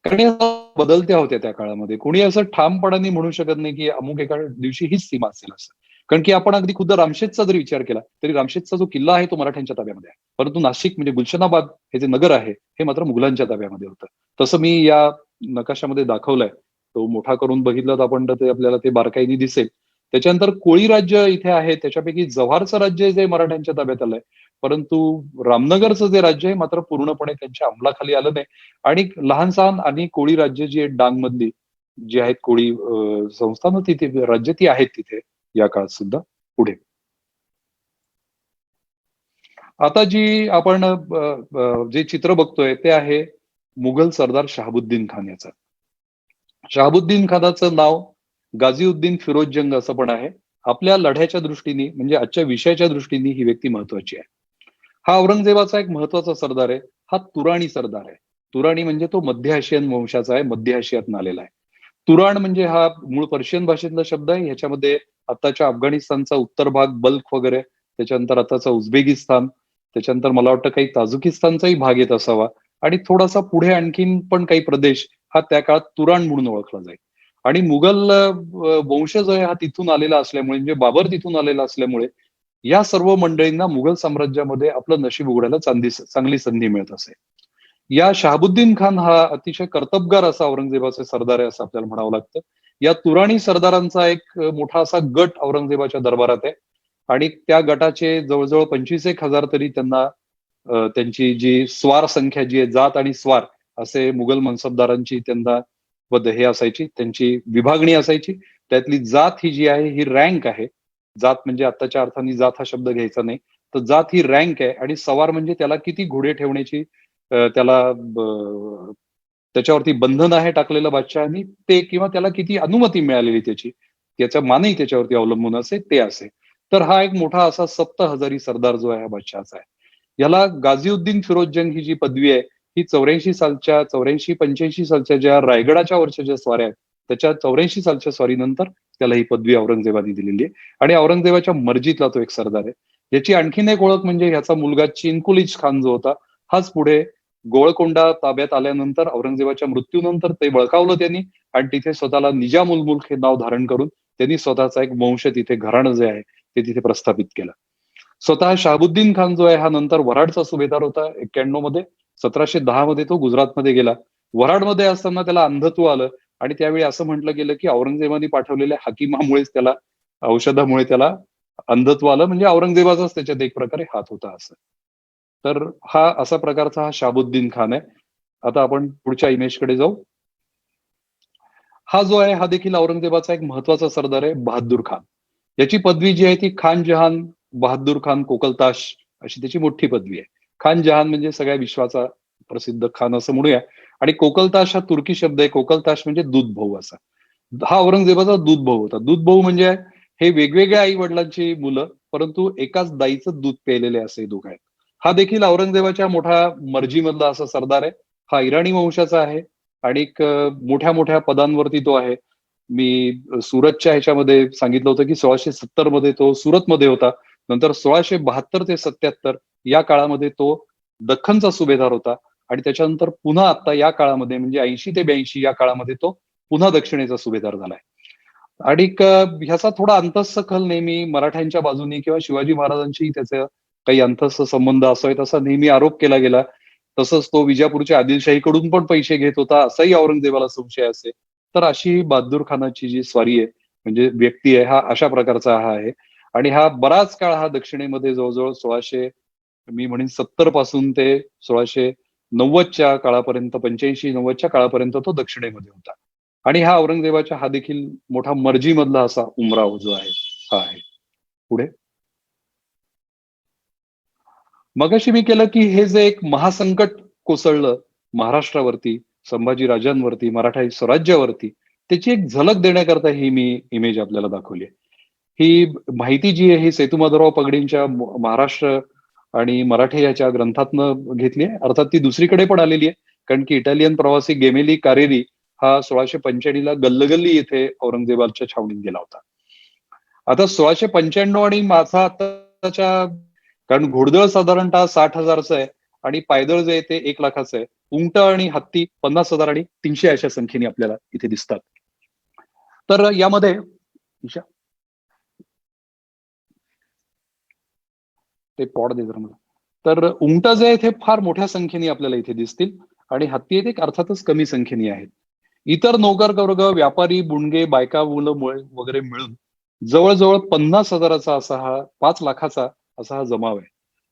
कारण या बदलत्या होत्या त्या काळामध्ये. कोणी असं ठामपणाने म्हणू शकत नाही की अमुक एका दिवशी हीच सीमा असेल असं. कारण की आपण अगदी खुद्द रामशेजचा जरी विचार केला तरी रामशेजचा जो किल्ला आहे तो मराठ्यांच्या ताब्यामध्ये आहे, परंतु नाशिक म्हणजे गुलशनाबाद हे जे नगर आहे हे मात्र मुघलांच्या ताब्यामध्ये होतं. तसं मी या नकाशामध्ये दाखवलंय, तो मोठा करून बघितलं तर आपण ते आपल्याला ते बारकाईने दिसेल. त्याच्यानंतर कोळी राज्य इथे आहे, त्याच्यापैकी जव्हारचं राज्य जे मराठ्यांच्या ताब्यात आलंय, परंतु रामनगरचं जे राज्य आहे मात्र पूर्णपणे त्यांच्या अंमलाखाली आलं नाही. आणि लहान सहान आणि कोळी राज्य जी आहेत डांग मधली जी आहेत कोळी संस्थानं तिथे राज्य ती आहेत तिथे या काळात सुद्धा. पुढे आता जी आपण जे चित्र बघतोय ते आहे मुघल सरदार शहाबुद्दीन खान याचं. शहाबुद्दीन खानाचं नाव गाझीउद्दीन फिरोज जंग असं पण आहे. आपल्या लढ्याच्या दृष्टीने म्हणजे आजच्या विषयाच्या दृष्टीने ही व्यक्ती महत्वाची आहे. हा औरंगजेबाचा एक महत्वाचा सरदार आहे. हा तुराणी सरदार आहे. तुराणी म्हणजे तो मध्य आशियन वंशाचा आहे, मध्य आशियातून आलेला आहे. तुराण म्हणजे हा मूळ पर्शियन भाषेतला शब्द आहे. ह्याच्यामध्ये आताच्या अफगाणिस्तानचा उत्तर भाग, बल्ख वगैरे, त्याच्यानंतर आताचा उझबेकिस्तान, त्याच्यानंतर मला वाटतं काही ताजुकिस्तानचाही भाग येत असावा, आणि थोडासा पुढे आणखीन पण काही प्रदेश हा त्या काळात तुराण म्हणून ओळखला जाईल. आणि मुघल वंश जो आहे हा तिथून आलेला असल्यामुळे, म्हणजे बाबर तिथून आलेला असल्यामुळे या सर्व मंडळींना मुघल साम्राज्यामध्ये आपलं नशीब उघडायला चांगली संधी मिळत असे. या शहाबुद्दीन खान हा अतिशय कर्तबगार असा औरंगजेबाचे सरदार आहे असं आपल्याला म्हणावं लागतं. या तुराणी सरदारांचा एक मोठा असा गट औरंगजेबाच्या दरबारात आहे, आणि त्या गटाचे जवळजवळ 25,000 तरी त्यांना त्यांची जी स्वार संख्या जी आहे, जात आणि स्वार असे मुघल मनसबदारांची त्यांना हे असायची, त्यांची विभागणी असायची. त्यातली जात ही जी आहे ही रँक आहे. जात म्हणजे आताच्या अर्थाने जात हा शब्द घ्यायचा नाही, तर जात ही रँक आहे, आणि सवार म्हणजे त्याला किती घोडे ठेवण्याची त्याला त्याच्यावरती बंधन आहे टाकलेलं बादशहानी ते, किंवा त्याला किती अनुमती मिळालेली त्याची, त्याचा मानही त्याच्यावरती अवलंबून असे ते असे. तर हा एक मोठा असा 7,000 सरदार जो आहे हा बादशहाचा आहे. याला गाझीउद्दीन फिरोज जंग ही जी पदवी आहे ही 84 सालच्या ज्या रायगडाच्या वरच्या ज्या स्वाऱ्या आहेत त्याच्या 84 सालच्या स्वारीनंतर त्याला ही पदवी औरंगजेबाने दिलेली आहे. आणि औरंगजेबाच्या मर्जीतला तो एक सरदार आहे. याची आणखीन एक ओळख म्हणजे ह्याचा मुलगा चिनकुलिज खान जो होता हाच पुढे गोळकोंडा ताब्यात आल्यानंतर औरंगजेबाच्या मृत्यूनंतर ते बळकावलं त्यांनी आणि तिथे स्वतःला निजाम उल मुल्क हे नाव धारण करून त्यांनी स्वतःचा एक वंश तिथे घराणं जे आहे ते तिथे प्रस्थापित केलं. स्वतः शहाबुद्दीन खान जो आहे हा नंतर वऱ्हाडचा सुभेदार होता 91 मध्ये. 1710 मध्ये तो गुजरातमध्ये गेला. वऱ्हाडमध्ये असताना त्याला अंधत्व आलं आणि त्यावेळी असं म्हटलं गेलं की औरंगजेबाने पाठवलेल्या हकीमामुळेच त्याला, औषधामुळे त्याला अंधत्व आलं, म्हणजे औरंगजेबाचाच त्याच्यात एक प्रकारे हात होता असं. तर हा असा प्रकारचा हा शहाबुद्दीन खान आहे. आता आपण पुढच्या इमेजकडे जाऊ. हा जो आहे हा देखील औरंगजेबाचा एक महत्वाचा सरदार आहे, बहादूर खान. याची पदवी जी आहे ती खान जहान बहादूर खान कोकलताश अशी त्याची मोठी पदवी आहे. खान जहान म्हणजे सगळ्या विश्वाचा प्रसिद्ध खान असं म्हणूया, आणि कोकलताश हा तुर्की शब्द आहे. कोकलताश म्हणजे दूध भाऊ असा. हा औरंगजेबाचा दूध भाऊ होता. दूध भाऊ म्हणजे हे वेगवेगळ्या आई वडिलांची मुलं, परंतु एकाच दाईचं दूध प्यायलेले असे दोघं आहेत. हा देखील औरंगजेबाच्या मोठा मर्जीमधला असा सरदार आहे. हा इराणी वंशाचा आहे आणि मोठ्या मोठ्या पदांवरती तो आहे. मी सुरतच्या ह्याच्यामध्ये सांगितलं होतं की 1670 मध्ये तो सुरतमध्ये होता. नंतर 1672 ते 77 या काळामध्ये तो दख्खनचा सुभेदार होता आणि त्याच्यानंतर पुन्हा आता या काळामध्ये म्हणजे 80 ते 82 या काळामध्ये तो पुन्हा दक्षिणेचा सुभेदार झालाय. आणि ह्याचा थोडा अंतःसखल नेहमी मराठ्यांच्या बाजूने किंवा शिवाजी महाराजांशी त्याचा काही अंतस्थ संबंध असावेत असा नेहमी आरोप केला गेला. तसंच तो विजापूरच्या आदिलशाहीकडून पण पैसे घेत होता असाही औरंगजेबाला संशय असे. तर अशी बहादूर खानाची जी स्वारी आहे म्हणजे व्यक्ती आहे, हा अशा प्रकारचा हा आहे. आणि हा बराच काळ हा दक्षिणेमध्ये जवळजवळ 1600 मी म्हणेन 70 पासून ते 1690च्या काळापर्यंत, 85-90च्या काळापर्यंत तो दक्षिणेमध्ये होता. आणि हा औरंगजेबाच्या हा देखील मोठा मर्जीमधला असा उमराव जो आहे हा आहे. पुढे मगाशी मी केलं की हे जे एक महासंकट कोसळलं महाराष्ट्रावरती, संभाजी राजांवरती, मराठा स्वराज्यावरती, त्याची एक झलक देण्याकरता ही मी इमेज आपल्याला दाखवली आहे. ही माहिती जी आहे ही सेतुमाधवराव पगडींच्या महाराष्ट्र आणि मराठी याच्या ग्रंथातनं घेतली आहे. अर्थात ती दुसरीकडे पण आलेली आहे, कारण की इटालियन प्रवासी गेमेली कारेरी हा 1695 ला गल्लगल्ली येथे औरंगजेबाच्या छावणीत गेला होता. आता 1695 आणि माझा आताच्या, कारण घोडदळ साधारणतः 60,000चं आहे आणि पायदळ जे आहे ते 1,00,000चं आहे. उंट आणि हत्ती 50,000 आणि 300 अशा संख्येने आपल्याला इथे दिसतात. तर यामध्ये ते पॉड दे जरा मला. तर उंट जे आहेत हे फार मोठ्या संख्येने आपल्याला इथे दिसतील आणि हत्ती आहेत एक अर्थातच कमी संख्येने आहेत. इतर नौकर वर्ग, व्यापारी, बुणगे, बायका, मुलं वगैरे मिळून जवळजवळ 50,000चा असा हा 5 लाखाचा असा हा जमाव आहे.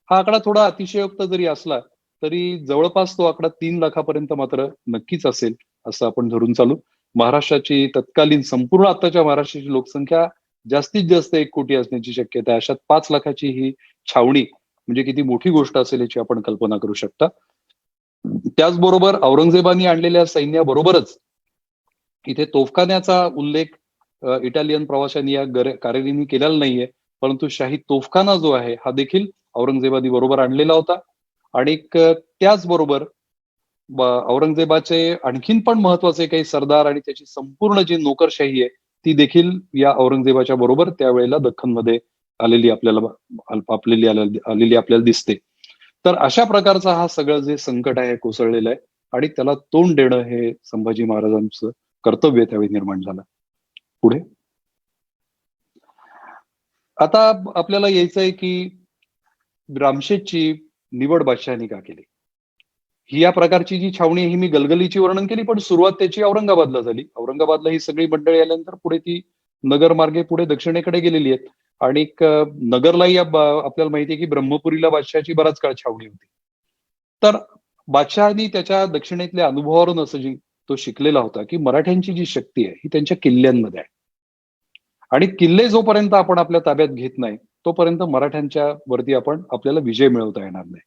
हा आकडा थोडा अतिशयोक्त जरी असला तरी जवळपास तो आकडा 3 लाखापर्यंत मात्र नक्कीच असेल असं आपण धरून चालू. महाराष्ट्राची तत्कालीन संपूर्ण आताच्या महाराष्ट्राची लोकसंख्या जास्तीत जास्त 1 कोटी असण्याची शक्यता आहे. अशात 5 लाखाची ही छावणी म्हणजे किती मोठी गोष्ट असेल याची आपण कल्पना करू शकता. त्याचबरोबर औरंगजेबाने आणलेल्या सैन्याबरोबरच इथे तोफखान्याचा उल्लेख इटालियन प्रवाशांनी या कारेरींनी केलेला नाहीये, परंतु शाही तोफखाना जो आहे हा देखील औरंगजेबानी बरोबर आणलेला होता. आणि त्याचबरोबर औरंगजेबाचे आणखीन पण महत्वाचे काही सरदार आणि त्याची संपूर्ण जी नोकरशाही आहे ती देखील या औरंगजेबाच्या बरोबर त्यावेळेला दख्खनमध्ये आलेली आपल्याला दिसते. तर अशा प्रकारचा हा सगळं जे संकट आहे कोसळलेलं आहे आणि त्याला तोंड देणं हे संभाजी महाराजांचं कर्तव्य त्यावेळी निर्माण झालं. पुढे आता आपल्याला यायचंय की रामशेजची निवड बादशहानी का केली. ही या प्रकारची जी छावणी ही मी गलगलीची वर्णन केली, पण सुरुवात त्याची औरंगाबादला झाली. औरंगाबादला ही सगळी मंडळी आल्यानंतर पुढे ती नगर मार्गे पुढे दक्षिणेकडे गेलेली आहेत. आणि नगरलाही आपल्याला माहिती आहे की ब्रह्मपुरीला बादशहाची बराच काळ छावणी होती. तर बादशहानी त्याच्या दक्षिणेतल्या अनुभवावरून असं जी तो शिकलेला होता की मराठ्यांची जी शक्ती आहे ही त्यांच्या किल्ल्यांमध्ये आहे आणि किल्ले जोपर्यंत आपण आपल्या ताब्यात घेत नाही तोपर्यंत मराठ्यांच्या वरती आपल्याला विजय मिळवता येणार नाही.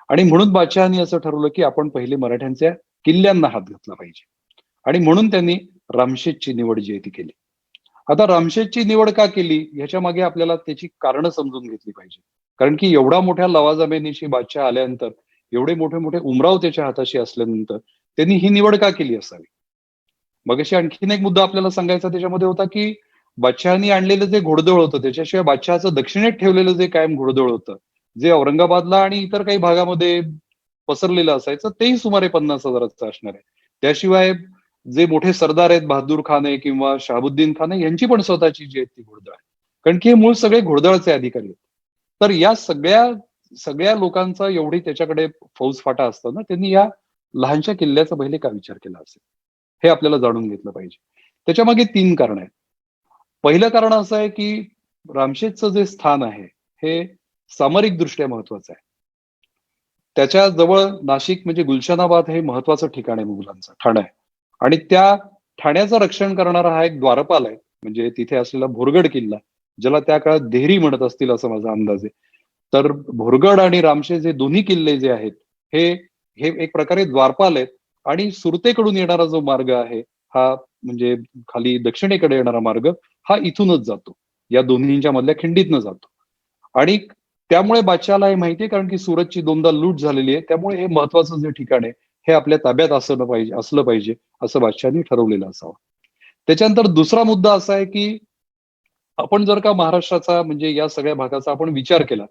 आणि म्हणून बादशहानी असं ठरवलं की आपण पहिले मराठ्यांच्या किल्ल्यांना हात घातला पाहिजे आणि म्हणून त्यांनी रामशेजची निवड जी आहे ती केली. आता रामशेजची निवड का केली ह्याच्या मागे आपल्याला त्याची कारणं समजून घेतली पाहिजे. कारण की एवढा मोठ्या लवाजमेनिशी बादशाह आल्यानंतर, एवढे मोठे मोठे उमराव त्याच्या हाताशी असल्यानंतर त्यांनी ही निवड का केली असावी. मगाशी आणखीन एक मुद्दा आपल्याला सांगायचा त्याच्यामध्ये होता की बादशहानी आणलेलं जे घोडदळ होतं त्याच्याशिवाय बादशहाचं दक्षिणेत ठेवलेलं जे कायम घोडदळ होतं, जे औरंगाबादला आणि इतर काही भागामध्ये पसरलेलं असायचं, तेही सुमारे 50,000चं असणार आहे. त्याशिवाय जे मोठे सरदार आहेत, बहादूर खान आहे किंवा शहाबुद्दीन खान आहे, यांची पण स्वतःची जी आहे ती घोडदळ आहे. कारण की हे मूळ सगळे घोडदळचे अधिकारी आहेत. तर या सगळ्या लोकांचा एवढी त्याच्याकडे फौजफाटा असताना त्यांनी या लहानशा किल्ल्याचा पहिले का विचार केला असेल, हे आपल्याला जाणून घेतलं पाहिजे. त्याच्यामागे 3 कारण आहेत. पहिलं कारण असं आहे की रामशेजचं जे स्थान आहे हे सामरिक दृष्ट्या महत्वाचं आहे. त्याच्या जवळ नाशिक म्हणजे गुलशनाबाद हे महत्वाचं ठिकाण आहे मुघलांचं, ठाणं आहे. आणि त्या ठाण्याचं रक्षण करणारा हा एक द्वारपाल आहे, म्हणजे तिथे असलेला भोरगड किल्ला, ज्याला त्या काळात देहरी म्हणत असतील असं माझा अंदाज आहे. तर भोरगड आणि रामशेज हे दोन्ही किल्ले जे आहेत हे हे एक प्रकारे द्वारपाल आहेत. आणि सुरतेकडून येणारा जो मार्ग आहे हा म्हणजे खाली दक्षिणेकडे येणारा मार्ग हा इथूनच जातो, या दोन्हींच्या मधल्या खिंडीतनं जातो. आणि त्यामुळे बादशहाला हे माहितीये, कारण की सुरतची 2दा लूट झालेली आहे, त्यामुळे हे महत्वाचं जे ठिकाण आहे हे आपल्या ताब्यात असलं पाहिजे असं बादशहानी ठरवलेलं असावं. त्याच्यानंतर दुसरा मुद्दा असा आहे की आपण जर का महाराष्ट्राचा म्हणजे या सगळ्या भागाचा आपण विचार केला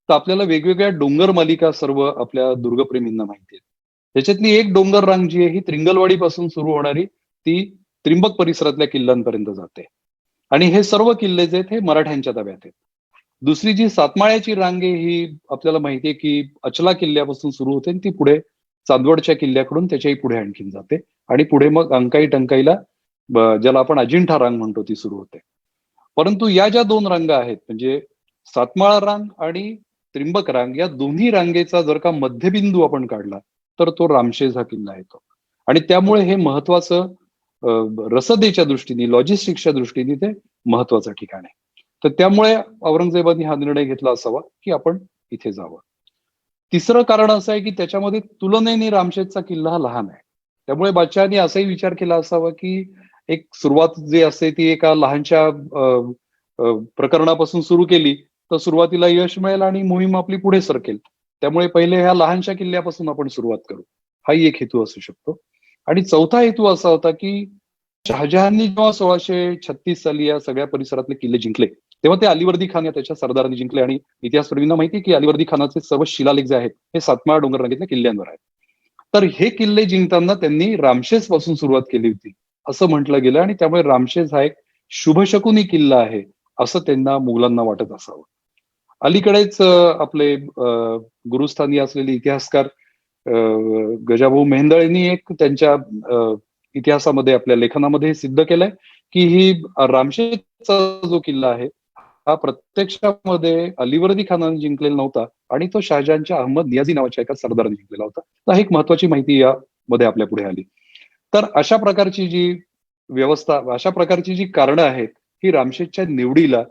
तर आपल्याला वेगवेगळ्या डोंगर मालिका सर्व आपल्या दुर्गप्रेमींना माहिती आहे. त्याच्यातली एक डोंगर रांग जी आहे ही त्रिंगलवाडी पासून सुरू होणारी ती त्रिंबक परिसरातल्या किल्ल्यांपर्यंत जाते. आणि हे सर्व किल्ले जे आहेत हे मराठ्यांच्या ताब्यात आहेत. दुसरी जी सातमाळ्याची रांग आहे ही आपल्याला माहितीये की अचला किल्ल्यापासून सुरू होते आणि ती पुढे चांदवडच्या किल्ल्याकडून त्याच्याही पुढे आणखीन जाते आणि पुढे मग अंकाई टंकाईला ज्याला आपण अजिंठा रांग म्हणतो ती सुरू होते. परंतु या ज्या 2 रांगा आहेत म्हणजे सातमाळा रांग आणि त्रिंबक रांग, या दोन्ही रांगेचा जर का मध्यबिंदू आपण काढला तर तो रामशेज हा किल्ला येतो. आणि त्यामुळे हे महत्वाचं रसदेच्या दृष्टीने, लॉजिस्टिक्सच्या दृष्टीने ते महत्वाचं ठिकाण आहे. तर त्यामुळे औरंगजेबाने हा निर्णय घेतला असावा की आपण इथे जावं. तिसरं कारण असं आहे की त्याच्यामध्ये तुलनेने रामशेजचा किल्ला हा लहान आहे. त्यामुळे बादशहाने असाही विचार केला असावा की एक सुरुवात जी असते ती एका लहानशा प्रकरणापासून सुरू केली तर सुरुवातीला यश मिळेल आणि मोहीम आपली पुढे सरकेल. त्यामुळे पहिले ह्या लहानशा किल्ल्यापासून आपण सुरुवात करू, हाही एक हेतू असू शकतो. आणि चौथा हेतू असा होता की शहाजहाननी जेव्हा 1636 साली या सगळ्या परिसरातले किल्ले जिंकले तेव्हा ते अलीवर्दी खान या त्याच्या सरदारांनी जिंकले. आणि इतिहासप्रेमींना माहिती आहे की अलीवर्दी खानाचे सर्व शिलालेख जे आहेत हे सातमाळा डोंगर रांगेतल्या किल्ल्यांवर आहेत. तर हे किल्ले जिंकताना त्यांनी रामशेज पासून सुरुवात केली होती असं म्हटलं गेलं. आणि त्यामुळे रामशेज हा एक शुभशकुनी किल्ला आहे असं त्यांना मुघलांना वाटत असावं. अलीकडेच आपले गुरुस्थानी असलेले इतिहासकार गजाभाऊ मेहेंदळेंनी एक त्यांच्या इतिहासामध्ये आपल्या लेखनामध्ये सिद्ध केलंय की ही रामशेजचा जो किल्ला आहे हा प्रत्यक्षामध्ये अलीवर्दी खानाने जिंकलेला नव्हता आणि तो शहाजहानच्या अहमद नियाझी नावाच्या एका सरदाराने जिंकलेला होता. तर एक महत्वाची माहिती यामध्ये आपल्या पुढे आली. तर अशा प्रकारची जी व्यवस्था, अशा प्रकारची जी कारणं आहेत ही रामशेजच्या निवडीला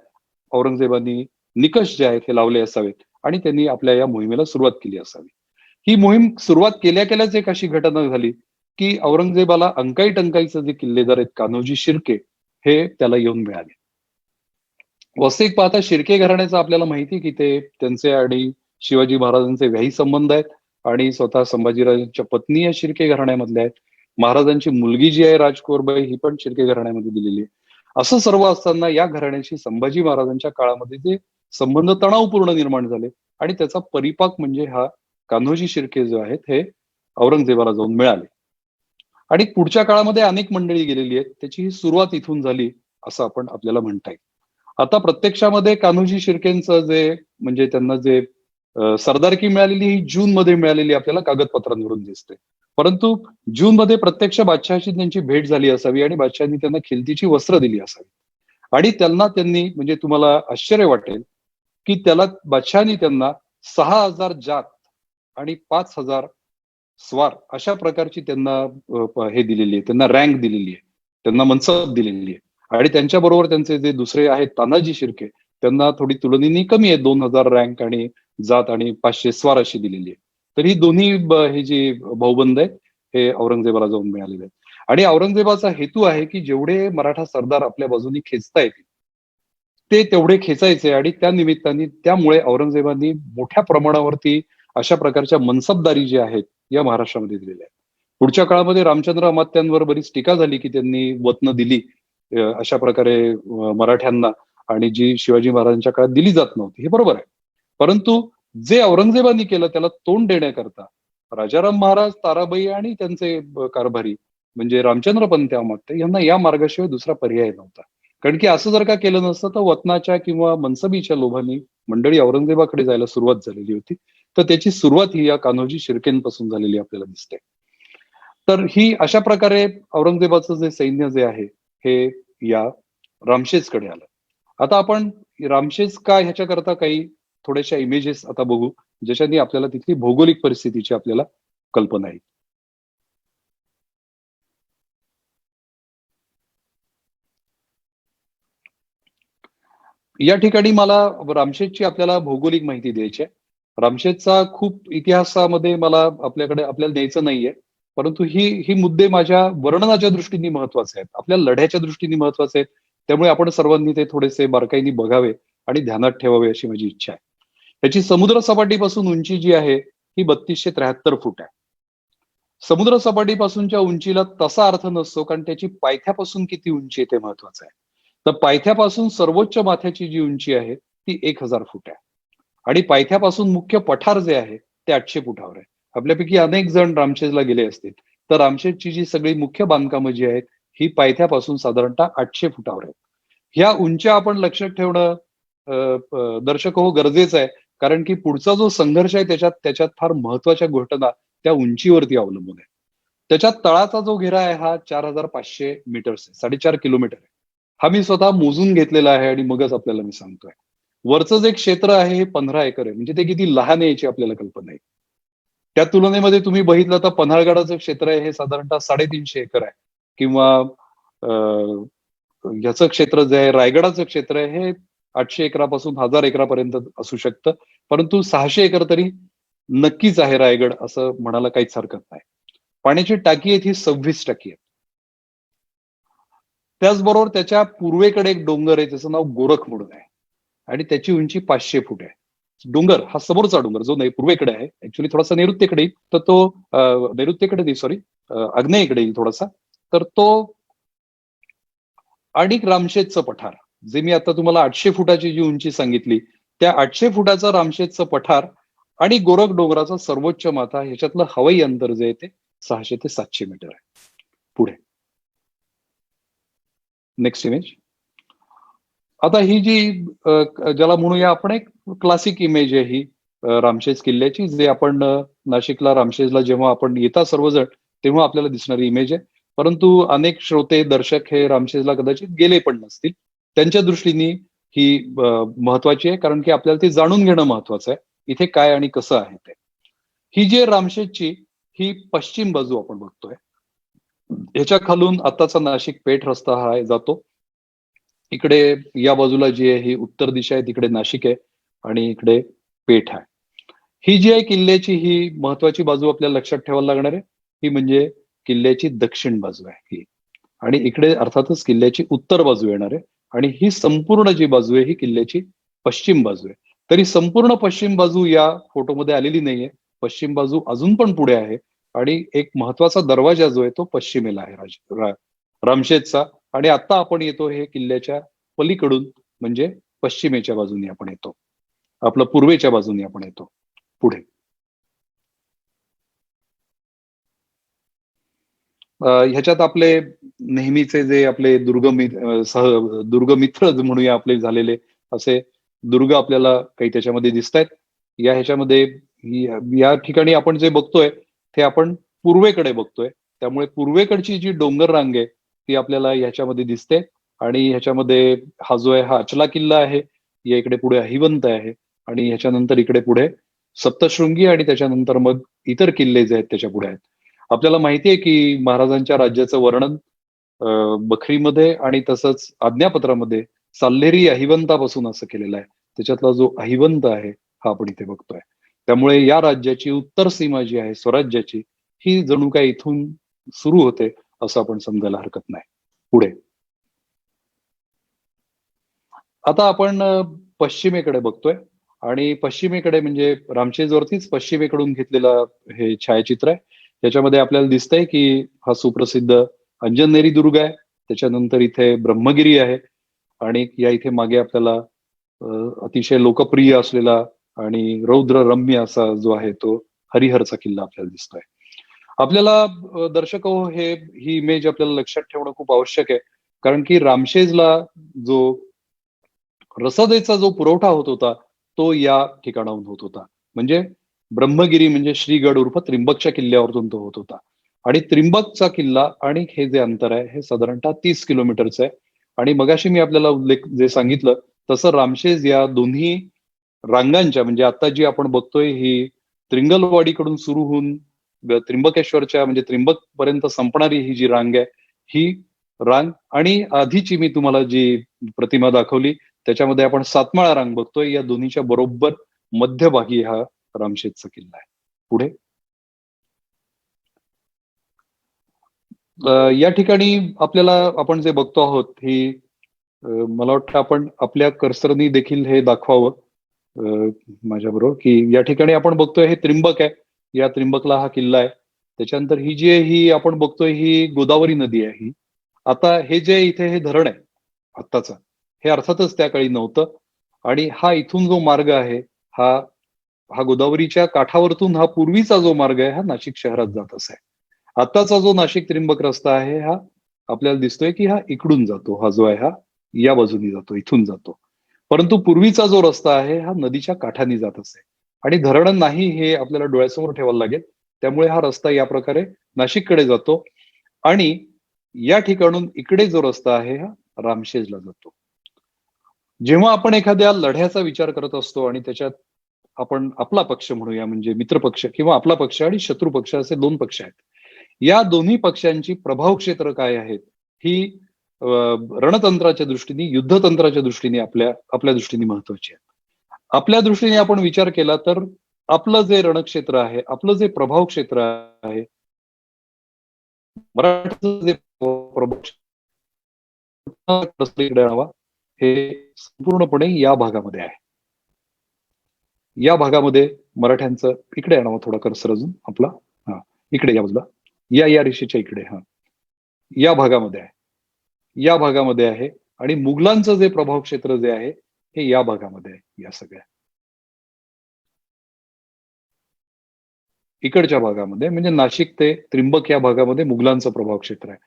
औरंगजेबानी निकष जे आहेत हे लावले असावेत आणि त्यांनी आपल्या या मोहिमेला सुरुवात केली असावी. ही मोहीम सुरुवात केल्याच एक अशी घटना झाली की औरंगजेबाला अंकाई टंकाईचे जे किल्लेदार आहेत कान्होजी शिर्के हे त्याला येऊन मिळाले. वास्तविक पाहता शिर्के घराण्याचं आपल्याला माहिती की ते त्यांचे आणि शिवाजी महाराजांचे व्याही संबंध आहेत आणि स्वतः संभाजीराजांच्या पत्नी या शिर्के घराण्यामधल्या आहेत. महाराजांची मुलगी जी आहे राजकुवरबाई ही पण शिर्के घराण्यामध्ये दिलेली आहे. असं सर्व असताना या घराण्याशी संभाजी महाराजांच्या काळामध्ये जे संबंध तणावपूर्ण निर्माण झाले आणि त्याचा परिपाक म्हणजे हा कान्होजी शिर्के जो आहेत हे औरंगजेबाला जाऊन मिळाले. आणि पुढच्या काळामध्ये अनेक मंडळी गेलेली आहेत, त्याची ही सुरुवात इथून झाली असं आपण आपल्याला म्हणता येईल. आता प्रत्यक्षामध्ये कान्होजी शिर्केंचं जे म्हणजे त्यांना जे सरदारकी मिळालेली ही जून मध्ये मिळालेली आपल्याला कागदपत्रांवरून दिसते. परंतु जून मध्ये प्रत्यक्ष बादशहाशी त्यांची भेट झाली असावी आणि बादशहांनी त्यांना खिलतीची वस्त्र दिली असावी. आणि त्यांनी म्हणजे तुम्हाला आश्चर्य वाटेल की बादशहांनी त्यांना 6,000 जात आणि 5,000 स्वार अशा प्रकारची त्यांना हे दिलेली आहे, त्यांना रँक दिलेली आहे, त्यांना मनसब दिलेली आहे. आणि त्यांच्याबरोबर त्यांचे जे दुसरे आहेत तानाजी शिर्के त्यांना थोडी तुलनेने कमी आहे, 2,000 रँक आणि जात आणि 500 स्वार अशी दिलेली आहे. तर ही दोन्ही हे जे भाऊबंद आहेत हे औरंगजेबाला जाऊन मिळालेले आहेत. आणि औरंगजेबाचा हेतू आहे की जेवढे मराठा सरदार आपल्या बाजूने खेचता येतील ते तेवढे खेचायचे. आणि त्या निमित्ताने त्यामुळे औरंगजेबानी मोठ्या प्रमाणावरती अशा प्रकारच्या मनसबदारी ज्या आहेत या महाराष्ट्रामध्ये दिलेल्या आहेत. पुढच्या काळामध्ये रामचंद्र अमात्यांवर बरीच टीका झाली की त्यांनी वतनं दिली अशा प्रकारे मराठ्यांना आणि जी शिवाजी महाराजांच्या काळात दिली जात नव्हती, हे बरोबर आहे. परंतु जे औरंगजेबानी केलं त्याला तोंड देण्याकरता राजाराम महाराज, ताराबाई आणि त्यांचे कारभारी म्हणजे रामचंद्र पंत अमात्य यांना या मार्गाशिवाय दुसरा पर्याय नव्हता. कारण की असं जर का केलं नसतं तर वतनाच्या किंवा मनसबीच्या लोभाने मंडळी औरंगजेबाकडे जायला सुरुवात झालेली होती. तर त्याची सुरुवात ही या कान्होजी शिर्केंपासून झालेली आपल्याला दिसते. तर ही अशा प्रकारे औरंगजेबाचं जे सैन्य जे आहे हे या रामशेजकडे आलं. आता आपण रामशेज का ह्याच्याकरता काही थोड्याशा इमेजेस आता बघू, ज्याच्यानी आपल्याला तिथली भौगोलिक परिस्थितीची आपल्याला कल्पना येईल. या ठिकाणी मला रामशेजची आपल्याला भौगोलिक माहिती द्यायची आहे. रामशेजचा खूप इतिहासामध्ये मला आपल्याला द्यायचं नाहीये, परंतु ही मुद्दे माझ्या वर्णनाच्या दृष्टीने महत्वाचे आहेत, आपल्या लढ्याच्या दृष्टीने महत्वाचे आहेत. त्यामुळे आपण सर्वांनी ते थोडेसे बारकाईने बघावे आणि ध्यानात ठेवावे अशी माझी इच्छा आहे. त्याची समुद्र सपाटीपासून उंची जी आहे ही 3273 फूट आहे. समुद्र सपाटीपासूनच्या उंचीला तसा अर्थ नसतो, कारण त्याची पायथ्यापासून किती उंची आहे ते महत्वाचं आहे. तर पायथ्यापासून सर्वोच्च माथ्याची जी उंची आहे ती 1000 फूट आहे आणि पायथ्यापासून मुख्य पठार जे आहे ते 800 फुटावर आहे. आपल्यापैकी अनेक जण रामशेजला गेले असतील, तर रामशेजची जी सगळी मुख्य बांधकामं जी आहेत ही पायथ्यापासून साधारणतः 800 फुटावर आहेत. ह्या उंच्या आपण लक्षात ठेवणं दर्शक हो गरजेचं आहे, कारण की पुढचा जो संघर्ष आहे त्याच्यात फार महत्वाच्या घटना त्या उंचीवरती अवलंबून आहे. त्याच्यात तळाचा जो घेरा आहे हा 4500 मीटर्स आहे, 4.5 किलोमीटर आहे. हा मी स्वतः मोजून घेतलेला आहे आणि मगच आपल्याला मी सांगतोय. वरचं जे क्षेत्र आहे हे 15 एकर आहे, म्हणजे ते किती लहान आहे याची आपल्याला कल्पना आहे. त्या तुलनेमध्ये तुम्ही बघितलं तर पन्हाळगडाचं क्षेत्र आहे हे साधारणतः 350 एकर आहे, किंवा याचं क्षेत्र जे आहे रायगडाचं क्षेत्र आहे हे 800 एकरापासून 1000 एकरापर्यंत असू शकतं, परंतु 600 एकर तरी नक्कीच आहे रायगड असं म्हणायला काहीच हरकत नाही. पाण्याची टाकी आहे ती 26 टाकी आहे. त्याचबरोबर त्याच्या पूर्वेकडे एक डोंगर आहे त्याचं नाव गोरख म्हणून आहे आणि त्याची उंची 500 फूट आहे. डोंगर हा समोरचा डोंगर जो नाही पूर्वेकडे आहे, ऍक्च्युली थोडासा नैऋत्येकडे येईल, तर तो नैऋत्येकडे नाही सॉरी आग्नेयेकडे येईल थोडासा, तर तो आणि रामशेजचं पठार जे मी आता तुम्हाला 800 फुटाची जी उंची सांगितली त्या 800 फुटाचं रामशेजचं पठार आणि गोरख डोंगराचा सर्वोच्च माथा ह्याच्यातलं हवाई अंतर जे आहे ते 600 ते 700 मीटर आहे. पुढे नेक्स्ट इमेज. आता ही जी ज्याला म्हणूया आपण एक क्लासिक इमेज आहे ही रामशेज किल्ल्याची, जे आपण नाशिकला रामशेजला जेव्हा आपण येता सर्वजण तेव्हा आपल्याला दिसणारी इमेज आहे. परंतु अनेक श्रोते दर्शक हे रामशेजला कदाचित गेले पण नसतील, त्यांच्या दृष्टीने ही महत्वाची आहे, कारण की आपल्याला ते जाणून घेणं महत्वाचं आहे इथे काय आणि कसं आहे ते. ही जी रामशेजची ही पश्चिम बाजू आपण बघतोय, ह्याच्या खालून आताचा नाशिक पेठ रस्ता हा जातो. इकडे या बाजूला जी आहे ही उत्तर दिशा आहे, तिकडे नाशिक आहे आणि इकडे पेठ आहे. ही जी आहे किल्ल्याची ही महत्वाची बाजू आपल्याला लक्षात ठेवायला लागणार आहे, ही म्हणजे किल्ल्याची दक्षिण बाजू आहे ही, आणि इकडे अर्थातच किल्ल्याची उत्तर बाजू येणार आहे, आणि ही संपूर्ण जी बाजू आहे ही किल्ल्याची पश्चिम बाजू आहे. तरी संपूर्ण पश्चिम बाजू या फोटोमध्ये आलेली नाहीये, पश्चिम बाजू अजून पण पुढे आहे आणि एक महत्वाचा दरवाजा जो आहे तो पश्चिमेला आहे रामशेजचा. आणि आता आपण येतो हे किल्ल्याच्या पलीकडून म्हणजे पश्चिमेच्या बाजूने आपण येतो, आपलं पूर्वेच्या बाजूने आपण येतो. पुढे ह्याच्यात आपले नेहमीचे जे आपले दुर्गमित्र म्हणूया आपले झालेले असे दुर्ग आपल्याला काही त्याच्यामध्ये दिसत आहेत. या ह्याच्यामध्ये या ठिकाणी आपण जे बघतोय ते आपण पूर्वेकडे बघतोय, त्यामुळे पूर्वेकडची जी डोंगर रांग आहे ती आपल्याला ह्याच्यामध्ये दिसते. आणि ह्याच्यामध्ये हा जो आहे हा अचला किल्ला आहे, या इकडे पुढे अहिवंत आहे आणि ह्याच्यानंतर इकडे पुढे सप्तशृंगी आणि त्याच्यानंतर मग इतर किल्ले जे आहेत त्याच्या पुढे आहेत. आपल्याला माहिती आहे की महाराजांच्या राज्याचं वर्णन बखरीमध्ये आणि तसंच आज्ञापत्रामध्ये साल्हेरी अहिवंतापासून असं केलेलं आहे. त्याच्यातला जो अहिवंत आहे हा आपण इथे बघतोय. त्यामुळे या राज्याची उत्तर सीमा जी आहे स्वराज्याची ही जणू काय इथून सुरू होते असं आपण समजायला हरकत नाही. पुढे आता आपण पश्चिमेकडे बघतोय आणि पश्चिमेकडे म्हणजे रामशेजवरतीच पश्चिमेकडून घेतलेलं हे छायाचित्र आहे. त्याच्यामध्ये आपल्याला दिसतंय की हा सुप्रसिद्ध अंजनेरी दुर्ग आहे, त्याच्यानंतर इथे ब्रह्मगिरी आहे आणि या इथे मागे आपल्याला अतिशय लोकप्रिय असलेला आणि रौद्र रम्य असा जो आहे तो हरिहरचा किल्ला आपल्याला दिसतोय. आपल्याला दर्शक हो, ही इमेज आपल्याला लक्षात ठेवणं खूप आवश्यक आहे, कारण की रामशेजला जो रसदेचा जो पुरवठा होत होता तो या ठिकाणाहून होत होता. म्हणजे ब्रह्मगिरी म्हणजे श्रीगड उर्फ त्रिंबकच्या किल्ल्यावरतून तो होत होता. आणि त्रिंबकचा किल्ला आणि हे जे अंतर आहे हे साधारणतः 30 किलोमीटरचं आहे. आणि मगाशी मी आपल्याला उल्लेख जे सांगितलं तसं रामशेज या दोन्ही रांगांच्या, म्हणजे आता जी आपण बघतोय ही त्रिंगलवाडीकडून सुरू होऊन त्रिंबकेश्वरच्या म्हणजे त्रिंबक पर्यंत संपणारी ही जी रांग आहे, ही रांग आणि आधीची मी तुम्हाला जी प्रतिमा दाखवली त्याच्यामध्ये आपण सातमाळा रांग बघतोय, या दोन्हीच्या बरोबर मध्यभागी हा रामशेजचा किल्ला आहे. पुढे या ठिकाणी आपल्याला आपण जे बघतो आहोत ही मला वाटतं आपण आपल्या कर्सरनी देखील हे दाखवावं माझ्या बरोबर, की या ठिकाणी आपण बघतोय हे त्रिंबक आहे. या त्रिंबकला हा किल्ला आहे. त्याच्यानंतर ही जी आहे ही आपण बघतोय ही गोदावरी नदी आहे ही. आता हे जे इथे हे धरण आहे आत्ताचं, हे अर्थातच त्या काळी नव्हतं. आणि हा इथून जो मार्ग आहे हा हा गोदावरीच्या काठावरतून हा पूर्वीचा जो मार्ग आहे हा नाशिक शहरात जात असे. आताचा जो नाशिक त्रिंबक रस्ता आहे हा आपल्याला दिसतोय की हा इकडून जातो, हा जो आहे हा या बाजूनी जातो, इथून जातो. परंतु पूर्वीचा जो रस्ता आहे हा नदीच्या काठानी जात असे. आणि धरण नाही हे आपल्याला डोळ्यासमोर ठेवायला लागेल. त्यामुळे हा रस्ता या प्रकारे नाशिककडे जातो. आणि या ठिकाणून इकडे जो रस्ता आहे हा रामशेजला जातो. जेव्हा आपण एखाद्या लढ्याचा विचार करत असतो आणि त्याच्यात आपण आपला पक्ष म्हणूया, म्हणजे मित्र पक्ष किंवा आपला पक्ष आणि शत्रू पक्ष असे दोन पक्ष आहेत. या दोन्ही पक्षांची प्रभाव क्षेत्र काय आहेत ही रणतंत्राच्या दृष्टीने, युद्धतंत्राच्या दृष्टीने आपल्या दृष्टीने महत्वाची आहे. आपल्या दृष्टीने आपण विचार केला तर आपलं जे रणक्षेत्र आहे, आपलं जे प्रभाव क्षेत्र आहे, मराठीचं जे प्रभाव क्षेत्र हे संपूर्णपणे या भागामध्ये आहे. या भागामध्ये मराठ्यांचं, इकडे आणावं थोडा कर्सर अजून आपला, हा इकडे या बाजूला, या रेषेच्या इकडे, हा या भागामध्ये आहे. या भागामध्ये आहे. आणि मुघलांचं जे प्रभाव क्षेत्र जे आहे हे या भागामध्ये आहे. या सगळ्या इकडच्या भागामध्ये म्हणजे नाशिक ते त्रिंबक या भागामध्ये मुघलांचं प्रभाव क्षेत्र आहे.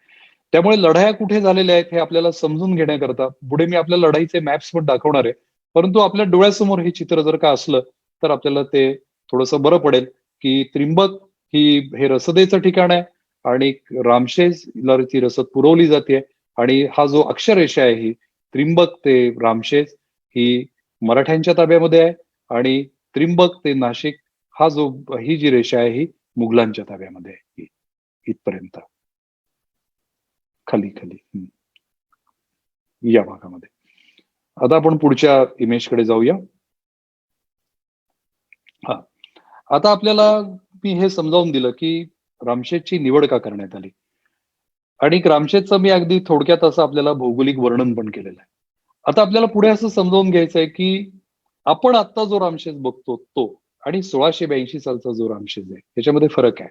त्यामुळे लढाया कुठे झालेल्या आहेत हे आपल्याला समजून घेण्याकरता पुढे मी आपल्या लढाईचे मॅप्स पण दाखवणार आहे. परंतु आपल्या डोळ्यासमोर हे चित्र जर का असलं तर आपल्याला ते थोडंसं बरं पडेल की त्रिंबक हे रसदेचं ठिकाण आहे आणि रामशेजला ती रसद पुरवली जाते. आणि हा जो अक्षरेषा आहे ही त्रिंबक ते रामशेज ही मराठ्यांच्या ताब्यामध्ये आहे. आणि त्रिंबक ते नाशिक ही जी रेषा आहे ही मुघलांच्या ताब्यामध्ये आहे इथपर्यंत, खाली खाली या भागामध्ये. आता आपण पुढच्या इमेजकडे जाऊया. हा, आता आपल्याला मी हे समजावून दिलं की रामशेजची निवड का करण्यात आली. आणि रामशेजचं मी अगदी थोडक्यात असं आपल्याला भौगोलिक वर्णन पण केलेलं आहे. आता आपल्याला पुढे असं समजावून घ्यायचं आहे की आपण आता जो रामशेज बघतो तो आणि 1682 सालचा जो रामशेज आहे त्याच्यामध्ये फरक आहे.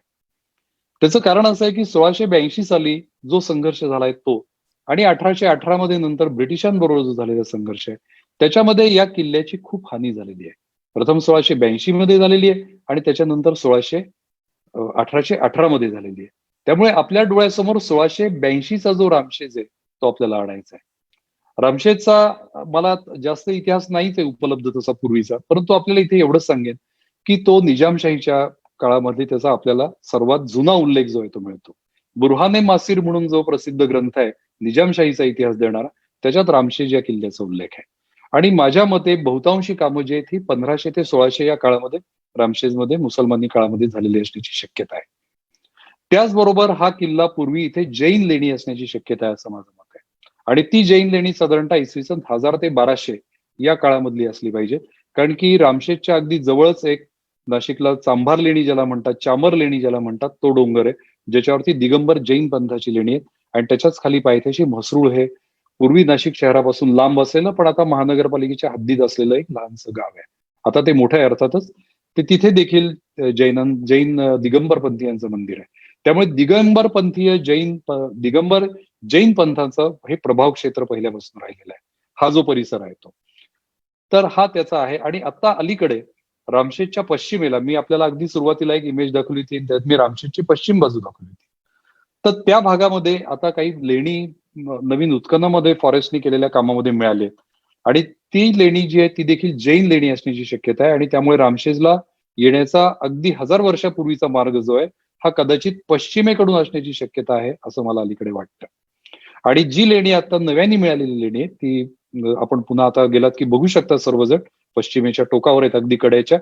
त्याचं कारण असं आहे की 1682 साली जो संघर्ष झालाय तो आणि 1818 मध्ये नंतर ब्रिटिशांबरोबर जो झालेला संघर्ष आहे त्याच्यामध्ये या किल्ल्याची खूप हानी झालेली आहे. प्रथम 1682 मध्ये झालेली आहे आणि त्याच्यानंतर 1818 मध्ये झालेली आहे. त्यामुळे आपल्या डोळ्यासमोर 1682 चा जो रामशेज आहे तो आपल्याला आणायचा आहे. रामशेजचा मला जास्त इतिहास नाहीच आहे उपलब्ध तसा पूर्वीचा, परंतु आपल्याला इथे एवढंच सांगेन की तो निजामशाहीच्या काळामध्ये त्याचा आपल्याला सर्वात जुना उल्लेख जो आहे तो मिळतो. बुरहाने मासीर म्हणून जो प्रसिद्ध ग्रंथ आहे निजामशाहीचा इतिहास देणारा, त्याच्यात रामशेज या किल्ल्याचा उल्लेख आहे. आणि माझ्या मते बहुतांशी कामं जी आहेत ही 1500 ते 1600 या काळामध्ये रामशेजमध्ये मुसलमानी काळामध्ये झालेली असण्याची शक्यता आहे. त्याचबरोबर हा किल्ला पूर्वी इथे जैन लेणी असण्याची शक्यता आहे असं माझं मत आहे. आणि ती जैन लेणी साधारणतः इसवी सन 1000 ते 1200 या काळामधली असली पाहिजे. कारण की रामशेजच्या अगदी जवळच एक नाशिकला चांभार लेणी ज्याला म्हणतात, चामर लेणी ज्याला म्हणतात, तो डोंगर आहे ज्याच्यावरती दिगंबर जैन पंथाची लेणी आहेत. आणि त्याच्याच खाली पायथ्याशी म्हसरूळ हे पूर्वी नाशिक शहरापासून लांब असलेलं पण आता महानगरपालिकेच्या हद्दीत असलेलं एक लहानसं गाव आहे. आता ते मोठं आहे अर्थातच. ते तिथे देखील जैन दिगंबर पंथीयांचं मंदिर आहे. त्यामुळे दिगंबर जैन पंथाचं हे प्रभाव क्षेत्र पहिल्यापासून राहिलेलं आहे. हा जो परिसर आहे तो, तर हा त्याचा आहे. आणि आता अलीकडे रामशेजच्या पश्चिमेला, मी आपल्याला अगदी सुरुवातीला एक इमेज दाखवली होती, त्यात मी रामशेजची पश्चिम बाजू दाखवली होती. तर त्या भागामध्ये आता काही लेणी नवीन उत्खननामध्ये फॉरेस्टनी केलेल्या कामामध्ये मिळाले आणि ती लेणी जी आहे ती देखील जैन लेणी असण्याची शक्यता आहे आणि त्यामुळे रामशेजला येण्याचा अगदी 1000 वर्षापूर्वीचा मार्ग जो आहे हा कदाचित पश्चिमेकडून असण्याची शक्यता आहे असं मला अलीकडे वाटतं. आणि जी लेणी आता नव्याने मिळालेली लेणी आहे ती आपण पुन्हा आता गेलात की बघू शकता सर्वजण, पश्चिमेच्या टोकावर आहेत अगदी कड्याच्या.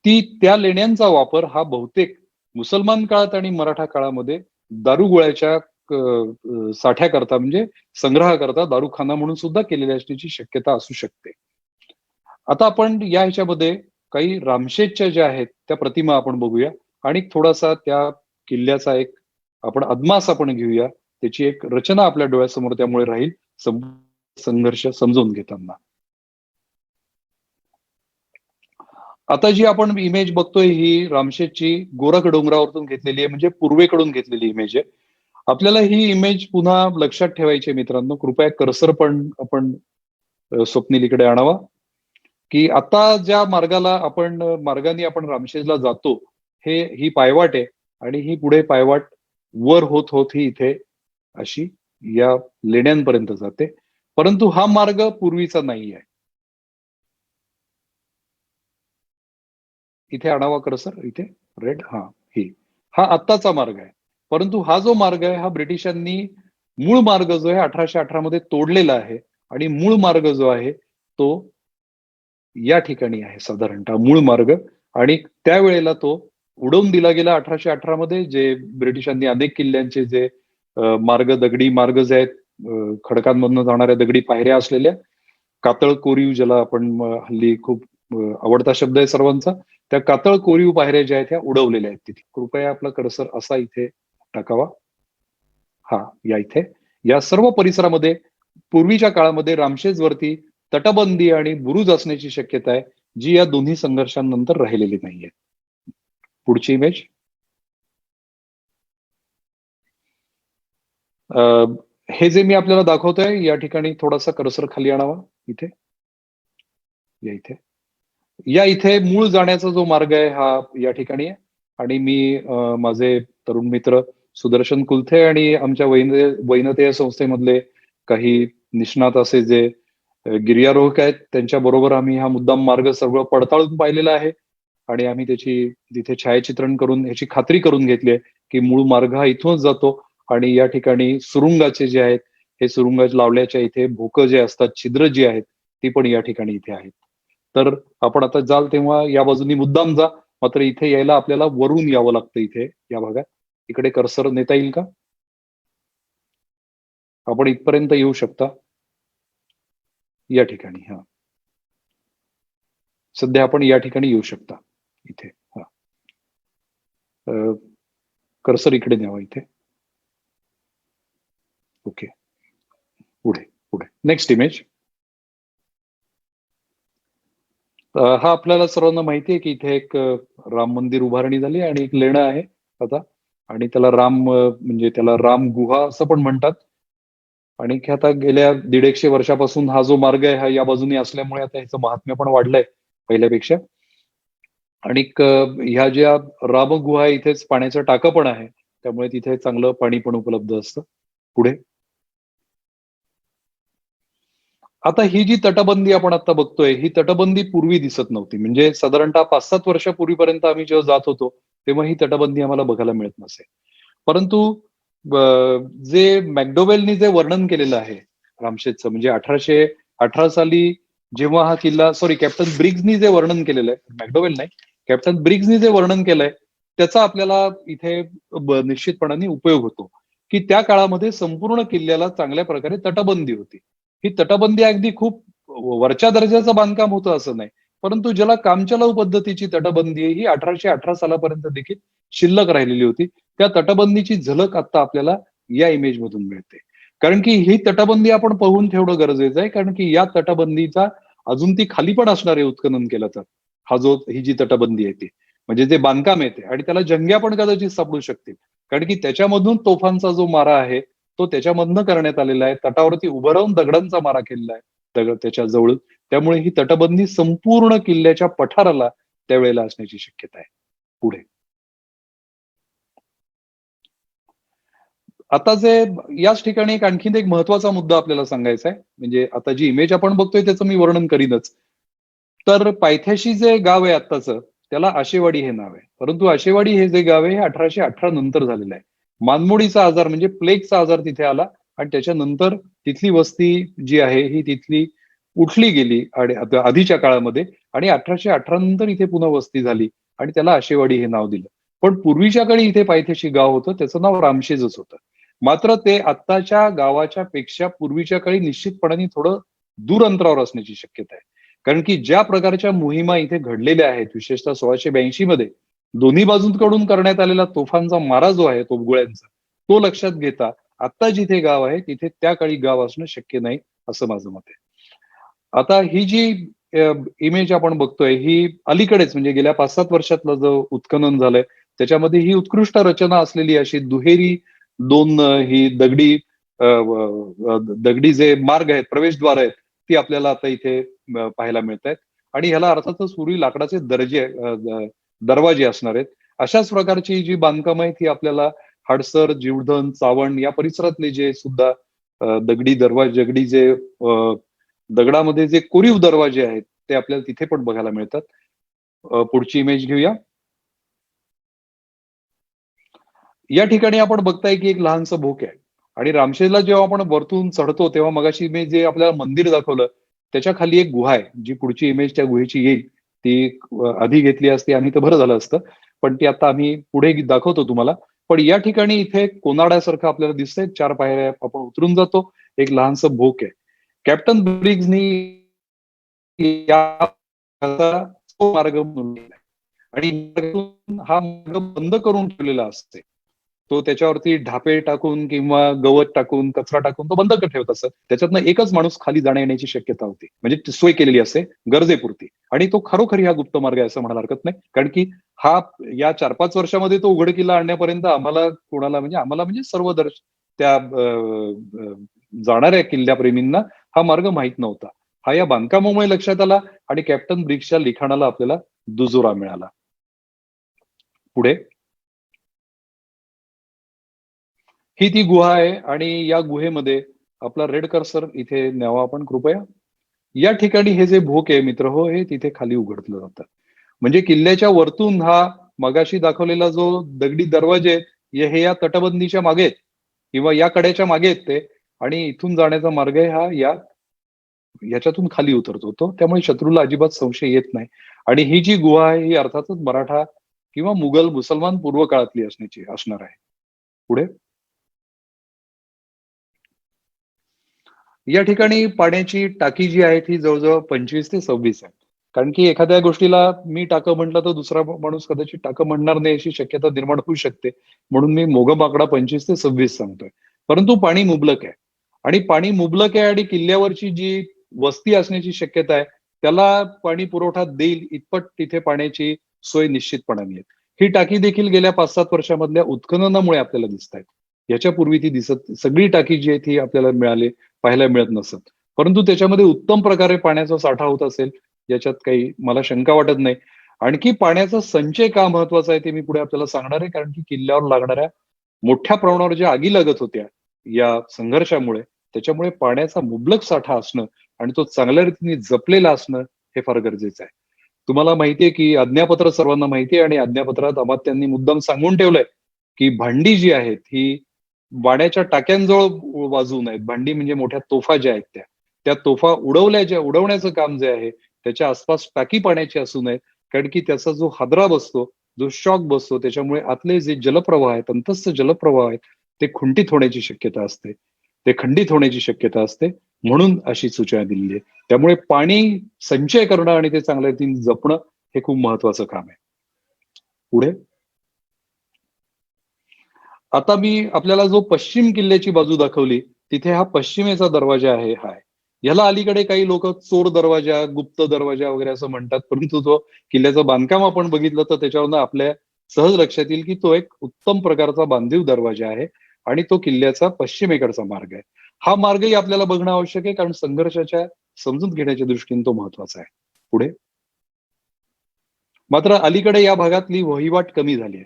त्या लेण्यांचा वापर हा बहुतेक मुसलमान काळात आणि मराठा काळामध्ये दारुगोळ्याच्या साठ्या करता म्हणजे संग्रह करता दारूखाना म्हणून सुद्धा केलेली असण्याची शक्यता असू शकते. आता आपण या ह्याच्यामध्ये काही रामशेजच्या ज्या आहेत त्या प्रतिमा आपण बघूया आणि थोडासा त्या किल्ल्याचा एक आपण अदमास आपण घेऊया, त्याची एक रचना आपल्या डोळ्यासमोर त्यामुळे राहील संघर्ष समजून घेताना. आता जी आपण इमेज बघतोय ही रामशेजची गोरख डोंगरावरून घेतलेली आहे, म्हणजे पूर्वेकडून घेतलेली इमेज आहे. आपल्याला ही इमेज पुन्हा लक्षात ठेवायची आहे मित्रांनो, कृपया कर्सर पण आपण स्वप्नील इकडे आणावा, की आता ज्या मार्गाने आपण रामशेजला जातो ही पायवाट आहे आणि ही पुढे पायवाट वर होत होत ही इथे अशी या लेण्यांपर्यंत जाते, परंतु हा मार्ग पूर्वीचा नाही आहे. इथे आणावा कर्सर, इथे रेड, हा आत्ताचा मार्ग आहे, परंतु हा जो मार्ग आहे हा ब्रिटिशांनी मूळ मार्ग जो आहे 1818 मध्ये तोडलेला आहे आणि मूळ मार्ग जो आहे तो या ठिकाणी आहे साधारणतः मूळ मार्ग, आणि त्यावेळेला तो उडवून दिला गेला 1818 मध्ये. जे ब्रिटिशांनी अनेक किल्ल्यांचे जे दगडी मार्ग जे आहेत खडकांमधनं जाणाऱ्या दगडी पायऱ्या असलेल्या, कातळ कोरीव ज्याला आपण हल्ली खूप आवडता शब्द आहे सर्वांचा, त्या कातळ कोरीव पायऱ्या ज्या आहेत त्या उडवलेल्या आहेत तिथे. कृपया आपला कर्सर असा इथे टाकावा. या इथे या सर्व परिसरामध्ये पूर्वीच्या काळामध्ये रामशेजवरती तटबंदी आणि बुरुज असण्याची शक्यता आहे, जी या दोन्ही संघर्षांनंतर राहिलेली नाहीये. पुढची इमेज. हे जे मी आपल्याला दाखवतोय या ठिकाणी थोडासा कर्सर खाली आणावा. इथे इथे मूळ जाण्याचा जो मार्ग आहे हा या ठिकाणी आहे आणि मी माझे तरुण मित्र सुदर्शन कुलथे आणि आमच्या वैनतेय संस्थेमधले काही निष्णात असे जे गिर्यारोहक आहेत त्यांच्या बरोबर आम्ही हा मुद्दाम मार्ग सगळं पडताळून पाहिलेला आहे आणि आम्ही त्याची तिथे छायाचित्रण करून याची खात्री करून घेतली आहे की मूळ मार्ग हा इथूनच जातो आणि या ठिकाणी सुरुंगाचे जे आहेत हे सुरुंग लावल्याच्या इथे भोकं जे असतात, छिद्र जी आहेत ती पण या ठिकाणी इथे आहेत. तर आपण आता जाल तेव्हा या बाजूनी मुद्दाम जा, मात्र इथे यायला आपल्याला वरून यावं लागतं. इथे या भागात इकडे कर्सर नेता येईल का? आपण इथपर्यंत येऊ शकता या ठिकाणी. सध्या आपण या ठिकाणी येऊ शकता इथे. कर्सर इकडे न्यावा इथे. ओके, पुढे नेक्स्ट इमेज. हा आपल्याला सर्वांना माहिती आहे की इथे एक राम मंदिर उभारणी झाली आणि एक लेणं आहे आता, आणि त्याला त्याला राम गुहा असं पण म्हणतात. आणि आता गेल्या 150 वर्षापासून हा जो मार्ग आहे हा या बाजूने असल्यामुळे आता ह्याचं महात्म्य पण वाढलंय पहिल्यापेक्षा. आणि ह्या ज्या राम गुहा इथेच पाण्याचं टाकं पण आहे, त्यामुळे तिथे चांगलं पाणी पण उपलब्ध असतं. पुढे. आता ही जी तटबंदी आपण आता बघतोय ही तटबंदी पूर्वी दिसत नव्हती, म्हणजे साधारणतः 5-7 वर्षापूर्वीपर्यंत आम्ही जेव्हा जात होतो तेव्हा ही तटबंदी आम्हाला बघायला मिळत नसे. परंतु जे मॅकडोवेलनी जे वर्णन केलेलं आहे रामशेजचं, म्हणजे 1818 साली जेव्हा हा किल्ला, कॅप्टन ब्रिग्जनी जे वर्णन केलेलं आहे, मॅकडोवेल नाही, कॅप्टन ब्रिग्जनी जे वर्णन केलंय त्याचा आपल्याला इथे निश्चितपणाने उपयोग होतो की त्या काळामध्ये संपूर्ण किल्ल्याला चांगल्या प्रकारे तटबंदी होती. ही तटबंदी अगदी खूप वरच्या दर्जाचं बांधकाम होतं असं नाही, परंतु ज्याला कामचलाऊ पद्धतीची तटबंदी ही 1818 सालापर्यंत देखील शिल्लक राहिलेली होती. त्या तटबंदीची झलक आता आपल्याला या इमेज मधून मिळते, कारण की ही तटबंदी आपण पाहून ठेवणं गरजेचं आहे, कारण की या तटबंदीचा अजून ती खाली पण असणार आहे उत्खनन केलं तर. ही जी तटबंदी आहे ती म्हणजे जे बांधकाम येते आणि त्याला जंग्या पण कदाचित सापडू शकतील, कारण की त्याच्यामधून तोफांचा जो मारा आहे तो त्याच्यामधनं करण्यात आलेला आहे. तटावरती उभं राहून दगडांचा मारा केलेला आहे त्याच्या जवळ. त्यामुळे ही तटबंदी संपूर्ण किल्ल्याच्या पठाराला त्यावेळेला असण्याची शक्यता आहे. पुढे आता जे याच ठिकाणी आणखीन एक महत्वाचा मुद्दा आपल्याला सांगायचा आहे, म्हणजे आता जी इमेज आपण बघतोय त्याचं मी वर्णन करीनच. तर पायथ्याशी जे गाव आहे आत्ताचं, त्याला आशेवाडी हे नाव आहे. परंतु आशेवाडी हे जे गाव आहे हे 1818 नंतर झालेलं आहे. मानमोडीचा आजार म्हणजे प्लेगचा आजार तिथे आला आणि त्याच्यानंतर तिथली वस्ती जी आहे ही तिथली उठली गेली आणि आधीच्या काळामध्ये, आणि 1818 नंतर इथे पुन्हा वस्ती झाली आणि त्याला आशेवाडी हे नाव दिलं. पण पूर्वीच्या काळी इथे पायथ्याशी गाव होतं, त्याचं नाव रामशेजच होतं. मात्र ते आत्ताच्या गावाच्या पेक्षा पूर्वीच्या काळी निश्चितपणाने थोडं दूर अंतरावर असण्याची शक्यता आहे. कारण की ज्या प्रकारच्या मोहिमा इथे घडलेल्या आहेत, विशेषतः 1682 मध्ये दोन्ही बाजूंकडून करण्यात आलेला तोफांचा मारा जो आहे तोफगोळ्यांचा, तो लक्षात घेता आता जिथे गाव आहे तिथे त्या काळी गाव असणं शक्य नाही, असं माझं मत आहे. आता ही जी इमेज आपण बघतोय ही अलीकडेच म्हणजे गेल्या 5-7 वर्षातलं जो उत्खनन झालंय त्याच्यामध्ये ही उत्कृष्ट रचना असलेली अशी दुहेरी दोन ही दगडी जे मार्ग आहेत, प्रवेशद्वार आहेत, ती आपल्याला आता इथे पाहायला मिळत आहेत. आणि ह्याला अर्थातच पूर्वी लाकडाचे दरवाजे असणार आहेत. अशाच प्रकारची जी बांधकामं आहेत ही आपल्याला हडसर, जीवधन, चावण या परिसरातले जे सुद्धा दगडी जे दगडामध्ये जे कोरीव दरवाजे आहेत ते आपल्याला तिथे पण बघायला मिळतात. पुढची इमेज घेऊया. या ठिकाणी आपण बघताय की एक लहानसं भोक आहे आणि रामशेजला जेव्हा आपण वरतून चढतो तेव्हा मगाशी इमेज जे आपल्याला मंदिर दाखवलं त्याच्या खाली एक गुहा आहे, जी पुढची इमेज त्या गुहेची येईल ती आधी घेतली असती आणि तर बरं झालं असतं, पण ती आता आम्ही पुढे दाखवतो तुम्हाला. पण या ठिकाणी इथे कोनाड्यासारखं आपल्याला दिसतंय, 4 पायऱ्या आपण उतरून जातो, एक लहानसं भोक आहे. कॅप्टन ब्रिग्जनी या मार्ग म्हणून आणि हा मार्ग बंद करून ठेवलेला असते. तो त्याच्यावरती ढापे टाकून किंवा गवत टाकून, कचरा टाकून तो बंद ठेवत असत. त्याच्यातनं एकच माणूस खाली जाण्या येण्याची शक्यता होती, म्हणजे सोय केलेली असते गरजेपुरती. आणि तो खरोखरी हा गुप्त मार्ग आहे असं म्हणायला हरकत नाही, कारण की हा या 4-5 वर्षामध्ये तो उघडकीला आणण्यापर्यंत आम्हाला म्हणजे सर्व त्या जाणाऱ्या किल्ल्याप्रेमींना हा मार्ग माहीत नव्हता. हा या बांधकामामुळे लक्षात आला आणि कॅप्टन ब्रिग्जच्या लिखाणाला आपल्याला दुजोरा मिळाला. पुढे ही ती गुहा आहे आणि या गुहेमध्ये आपला रेड कर्सर इथे न्यावा आपण कृपया. या ठिकाणी हे जे भोक आहे मित्र हो, हे तिथे खाली उघडलं जातं. म्हणजे किल्ल्याच्या वरतून हा मगाशी दाखवलेला जो दगडी दरवाजे हे या तटबंदीच्या मागे आहेत किंवा या कड्याच्या मागे आहेत ते, आणि इथून जाण्याचा मार्ग आहे हा याच्यातून खाली उतरतो तो, त्यामुळे शत्रूला अजिबात संशय येत नाही. आणि ही जी गुहा आहे ही अर्थातच मराठा किंवा मुघल मुसलमान पूर्व काळातली असणार आहे. पुढे या ठिकाणी पाण्याची टाकी जी आहे ती जवळजवळ 25 ते 26 आहे. कारण की एखाद्या गोष्टीला मी टाकं म्हटलं तर दुसरा माणूस कदाचित टाकं म्हणणार नाही अशी शक्यता निर्माण होऊ शकते, म्हणून मी मोघम आकडा 25 ते 26 सांगतोय. परंतु पाणी मुबलक आहे आणि पाणी मुबलक आहे आणि किल्ल्यावरची जी वस्ती असण्याची शक्यता आहे त्याला पाणी पुरवठा देईल इतपत तिथे पाण्याची सोय निश्चितपणाने आहे. ही टाकी देखील गेल्या 5-7 वर्षामधल्या उत्खननामुळे आपल्याला दिसत आहेत. याच्यापूर्वी ती सगळी टाकी जी आहे ती आपल्याला पाहायला मिळत नसत. परंतु त्याच्यामध्ये उत्तम प्रकारे पाण्याचा साठा होत असेल याच्यात काही मला शंका वाटत नाही. आणखी पाण्याचा संचय का महत्वाचा आहे ते मी पुढे आपल्याला सांगणार आहे, कारण की किल्ल्यावर लागणाऱ्या मोठ्या प्रमाणावर ज्या आगी लागत होत्या या संघर्षामुळे, त्याच्यामुळे पाण्याचा मुबलक साठा असणं आणि तो चांगल्या रीतीने जपलेला असणं हे फार गरजेचं आहे. तुम्हाला माहितीये की आज्ञापत्र सर्वांना माहितीये आणि आज्ञापत्रात अमात्यांनी मुद्दाम सांगून ठेवलंय की भांडी जी आहेत ही वाड्याच्या टाक्यांजवळ वाजवू नयेत. भांडी म्हणजे मोठ्या तोफा ज्या आहेत त्या तोफा उडवण्याचं काम जे आहे त्याच्या आसपास टाकी पाण्याची असू नये, कारण की त्याचा जो हादरा बसतो, जो शॉक बसतो, त्याच्यामुळे आतले जे जलप्रवाह आहेत, अंतस्थ जलप्रवाह आहेत, ते खुंटीत होण्याची शक्यता असते, ते खंडित होण्याची शक्यता असते. म्हणून अशी सूचना दिलेली आहे. त्यामुळे पाणी संचय करणं आणि ते चांगल्या रीतीने जपणं हे खूप महत्वाचं काम आहे. पुढे आता मी आपल्याला जो पश्चिम किल्ल्याची बाजू दाखवली तिथे हा पश्चिमेचा दरवाजा आहे. याला अलीकडे काही लोक चोर दरवाजा, गुप्त दरवाजा वगैरे असं म्हणतात, परंतु तो किल्ल्याचं बांधकाम आपण बघितलं तर त्याच्यावरनं आपल्या सहज लक्षात येईल की तो एक उत्तम प्रकारचा बांधीव दरवाजा आहे आणि तो किल्ल्याचा पश्चिमेकडचा मार्ग आहे. हा मार्गही आपल्याला बघणं आवश्यक आहे, कारण संघर्षाच्या समजून घेण्याच्या दृष्टीने तो महत्वाचा आहे. पुढे मात्र अलीकडे या भागातली वहिवाट कमी झाली आहे.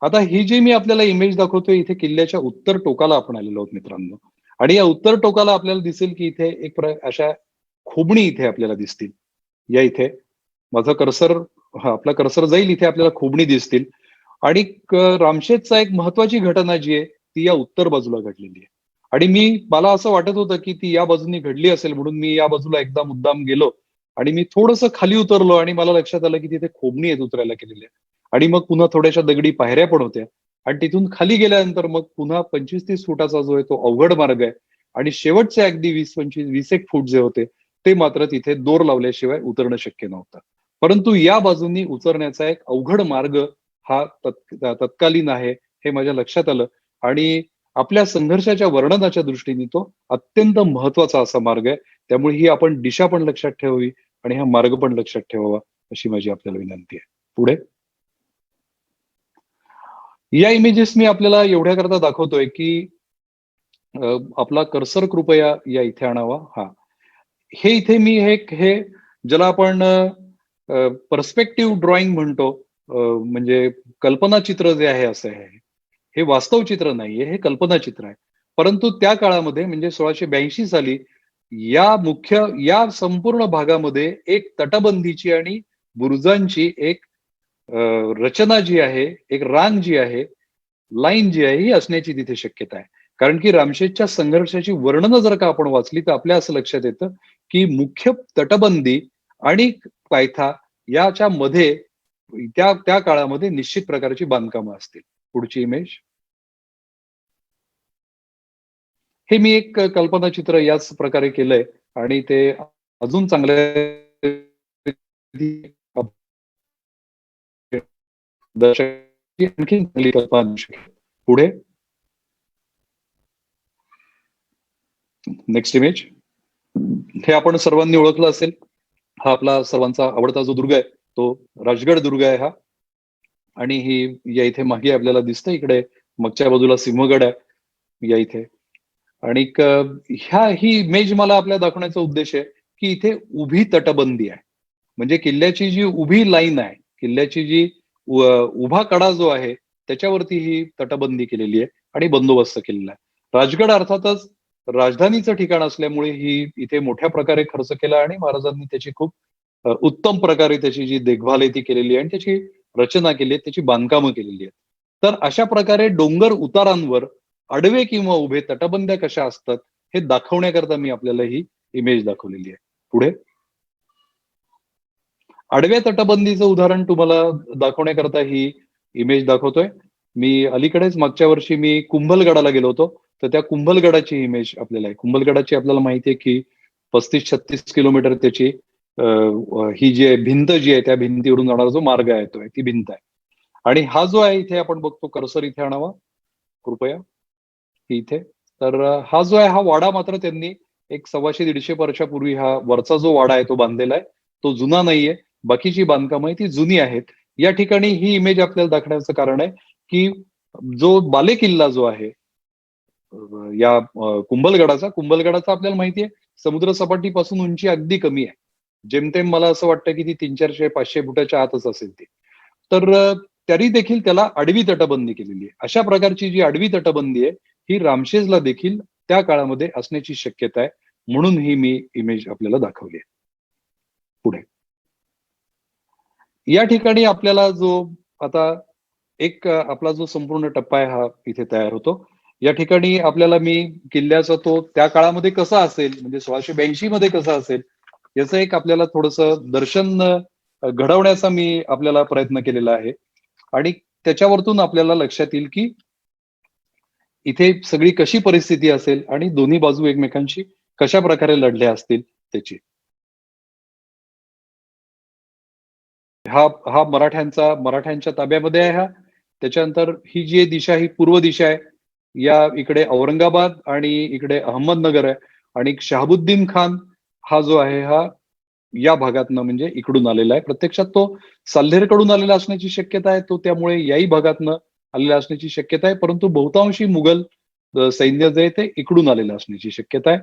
आता ही जी मी आपल्याला इमेज दाखवतोय, इथे किल्ल्याच्या उत्तर टोकाला आपण आलेलो आहोत मित्रांनो. आणि या उत्तर टोकाला आपल्याला दिसेल की इथे अशा खोबणी इथे आपल्याला दिसतील. या इथे माझा कर्सर, आपला कर्सर जाईल इथे आपल्याला खोबणी दिसतील. आणि रामशेजचा एक महत्वाची घटना जी आहे ती या उत्तर बाजूला घडलेली आहे. आणि मला असं वाटत होतं की ती या बाजूने घडली असेल, म्हणून मी या बाजूला एकदा मुद्दाम गेलो आणि मी थोडंसं खाली उतरलो आणि मला लक्षात आलं की तिथे खोबणी आहेत उतरायला केलेल्या. आणि मग पुन्हा थोड्याशा दगडी पायऱ्या पण होत्या. आणि तिथून खाली गेल्यानंतर मग पुन्हा 25-30 फुटाचा जो आहे तो अवघड मार्ग आहे. आणि शेवटचे अगदी 20-25-20 फूट जे होते ते मात्र तिथे दोर लावल्याशिवाय उतरणं शक्य नव्हतं. परंतु या बाजूनी उतरण्याचा एक अवघड मार्ग हा तत्कालीन आहे हे माझ्या लक्षात आलं. आणि आपल्या संघर्षाच्या वर्णनाच्या दृष्टीने तो अत्यंत महत्वाचा असा मार्ग आहे. त्यामुळे ही आपण दिशा पण लक्षात ठेवावी आणि हा मार्ग पण लक्षात ठेवावा अशी माझी आपल्याला विनंती आहे. पुढे या इमेजेस मी आपल्याला एवढ्या करता दाखवतोय की आपला कर्सर कृपया या इथे आणावा. हा, हे इथे मी हे ज्याला आपण पर्स्पेक्टिव्ह ड्रॉइंग म्हणतो, म्हणजे कल्पना चित्र जे आहे असं आहे. हे वास्तव चित्र नाहीये, हे कल्पना चित्र आहे. परंतु त्या काळामध्ये म्हणजे 1682 साली या संपूर्ण भागामध्ये एक तटबंदीची आणि बुरुजांची एक रचना जी आहे, एक रांग जी आहे, लाईन जी आहे ही असण्याची तिथे शक्यता आहे. कारण की रामशेजच्या संघर्षाची वर्णनं जर का आपण वाचली तर आपल्या असं लक्षात येतं की मुख्य तटबंदी आणि पायथा याच्या मध्ये त्या काळामध्ये निश्चित प्रकारची बांधकामं असतील. पुढची इमेज. हे मी एक कल्पना चित्र याच प्रकारे केलंय आणि ते अजून चांगल्या दर्शकाची आणखी चांगली कल्पना देऊ शकेल. पुढे नेक्स्ट इमेज. हे आपण सर्वांनी ओळखलं असेल. हा आपला सर्वांचा आवडता जो दुर्ग आहे तो राजगड दुर्ग आहे हा. आणि ही या इथे मागे आपल्याला दिसतं, इकडे मागच्या बाजूला सिंहगड आहे या इथे. आणि ही इमेज मला आपल्या दाखवण्याचा उद्देश आहे की इथे उभी तटबंदी आहे. म्हणजे किल्ल्याची जी उभी लाईन आहे, किल्ल्याची जी उभा कडा जो आहे त्याच्यावरती ही तटबंदी केलेली आहे आणि बंदोबस्त केलेला आहे. राजगड अर्थातच राजधानीचं ठिकाण असल्यामुळे ही इथे मोठ्या प्रकारे खर्च केला आणि महाराजांनी त्याची खूप उत्तम प्रकारे त्याची जी देखभाल आहे ती केलेली आहे आणि त्याची रचना केली आहे, त्याची बांधकामं केलेली आहेत. तर अशा प्रकारे डोंगर उतारांवर आडवे किंवा उभे तटबंद्या कशा असतात हे दाखवण्याकरता मी आपल्याला ही इमेज दाखवलेली आहे. पुढे आडव्या तटबंदीचं उदाहरण तुम्हाला दाखवण्याकरता ही इमेज दाखवतोय. मी अलीकडेच मागच्या वर्षी मी कुंभलगडाला गेलो होतो, तर त्या कुंभलगडाची इमेज आपल्याला आहे. कुंभलगडाची आपल्याला माहिती आहे की 35-36 किलोमीटर त्याची ही जी भिंत जी आहे त्या भिंतीवरून जाणारा जो मार्ग आहे तो ती भिंत आहे. आणि हा जो आहे इथे आपण बघतो, कर्सर इथे आणावा कृपया इथे. तर हा जो आहे हा वाडा मात्र त्यांनी एक 125-150 वर्षापूर्वी हा वरचा जो वाडा आहे तो बांधलेला आहे. तो जुना नाहीये. बाकीची बांधकामं आहे ती जुनी आहेत. या ठिकाणी ही इमेज आपल्याला दाखवण्याचं कारण आहे की जो बालेकिल्ला जो आहे या कुंभलगडाचा आपल्याला माहिती आहे समुद्र सपाटीपासून उंची अगदी कमी आहे. जेमतेम मला असं वाटतं की ती 300-400-500 फुटाच्या आतच असेल ती. तर तरी देखील त्याला आडवी तटबंदी केलेली आहे. अशा प्रकारची जी आडवी तटबंदी आहे ही रामशेजला देखील त्या काळामध्ये असण्याची शक्यता आहे, म्हणून ही मी इमेज आपल्याला दाखवली आहे. पुढे या ठिकाणी आपल्याला जो आता एक आपला जो संपूर्ण टप्पा आहे हा इथे तयार होतो. या ठिकाणी आपल्याला मी किल्ल्याचा तो त्या काळामध्ये कसा असेल, म्हणजे 1682 मध्ये कसा असेल याचं एक आपल्याला थोडंसं दर्शन घडवण्याचा मी आपल्याला प्रयत्न केलेला आहे. आणि त्याच्यावरतून आपल्याला लक्षात येईल की इथे सगळी कशी परिस्थिती असेल आणि दोन्ही बाजू एकमेकांशी कशा प्रकारे लढल्या असतील त्याची. हा मराठ्यांच्या ताब्यामध्ये आहे. त्याच्यानंतर ही जी दिशा ही पूर्व दिशा आहे. या इकडे औरंगाबाद आणि इकडे अहमदनगर आहे. आणि शहाबुद्दीन खान हा जो आहे हा या भागातनं म्हणजे इकडून आलेला आहे. प्रत्यक्षात तो साल्हेरकडून आलेला असण्याची शक्यता आहे. तो त्यामुळे याही भागातनं आलेला असण्याची शक्यता आहे. परंतु बहुतांशी मुघल सैन्य जे आहे ते इकडून आलेलं असण्याची शक्यता आहे.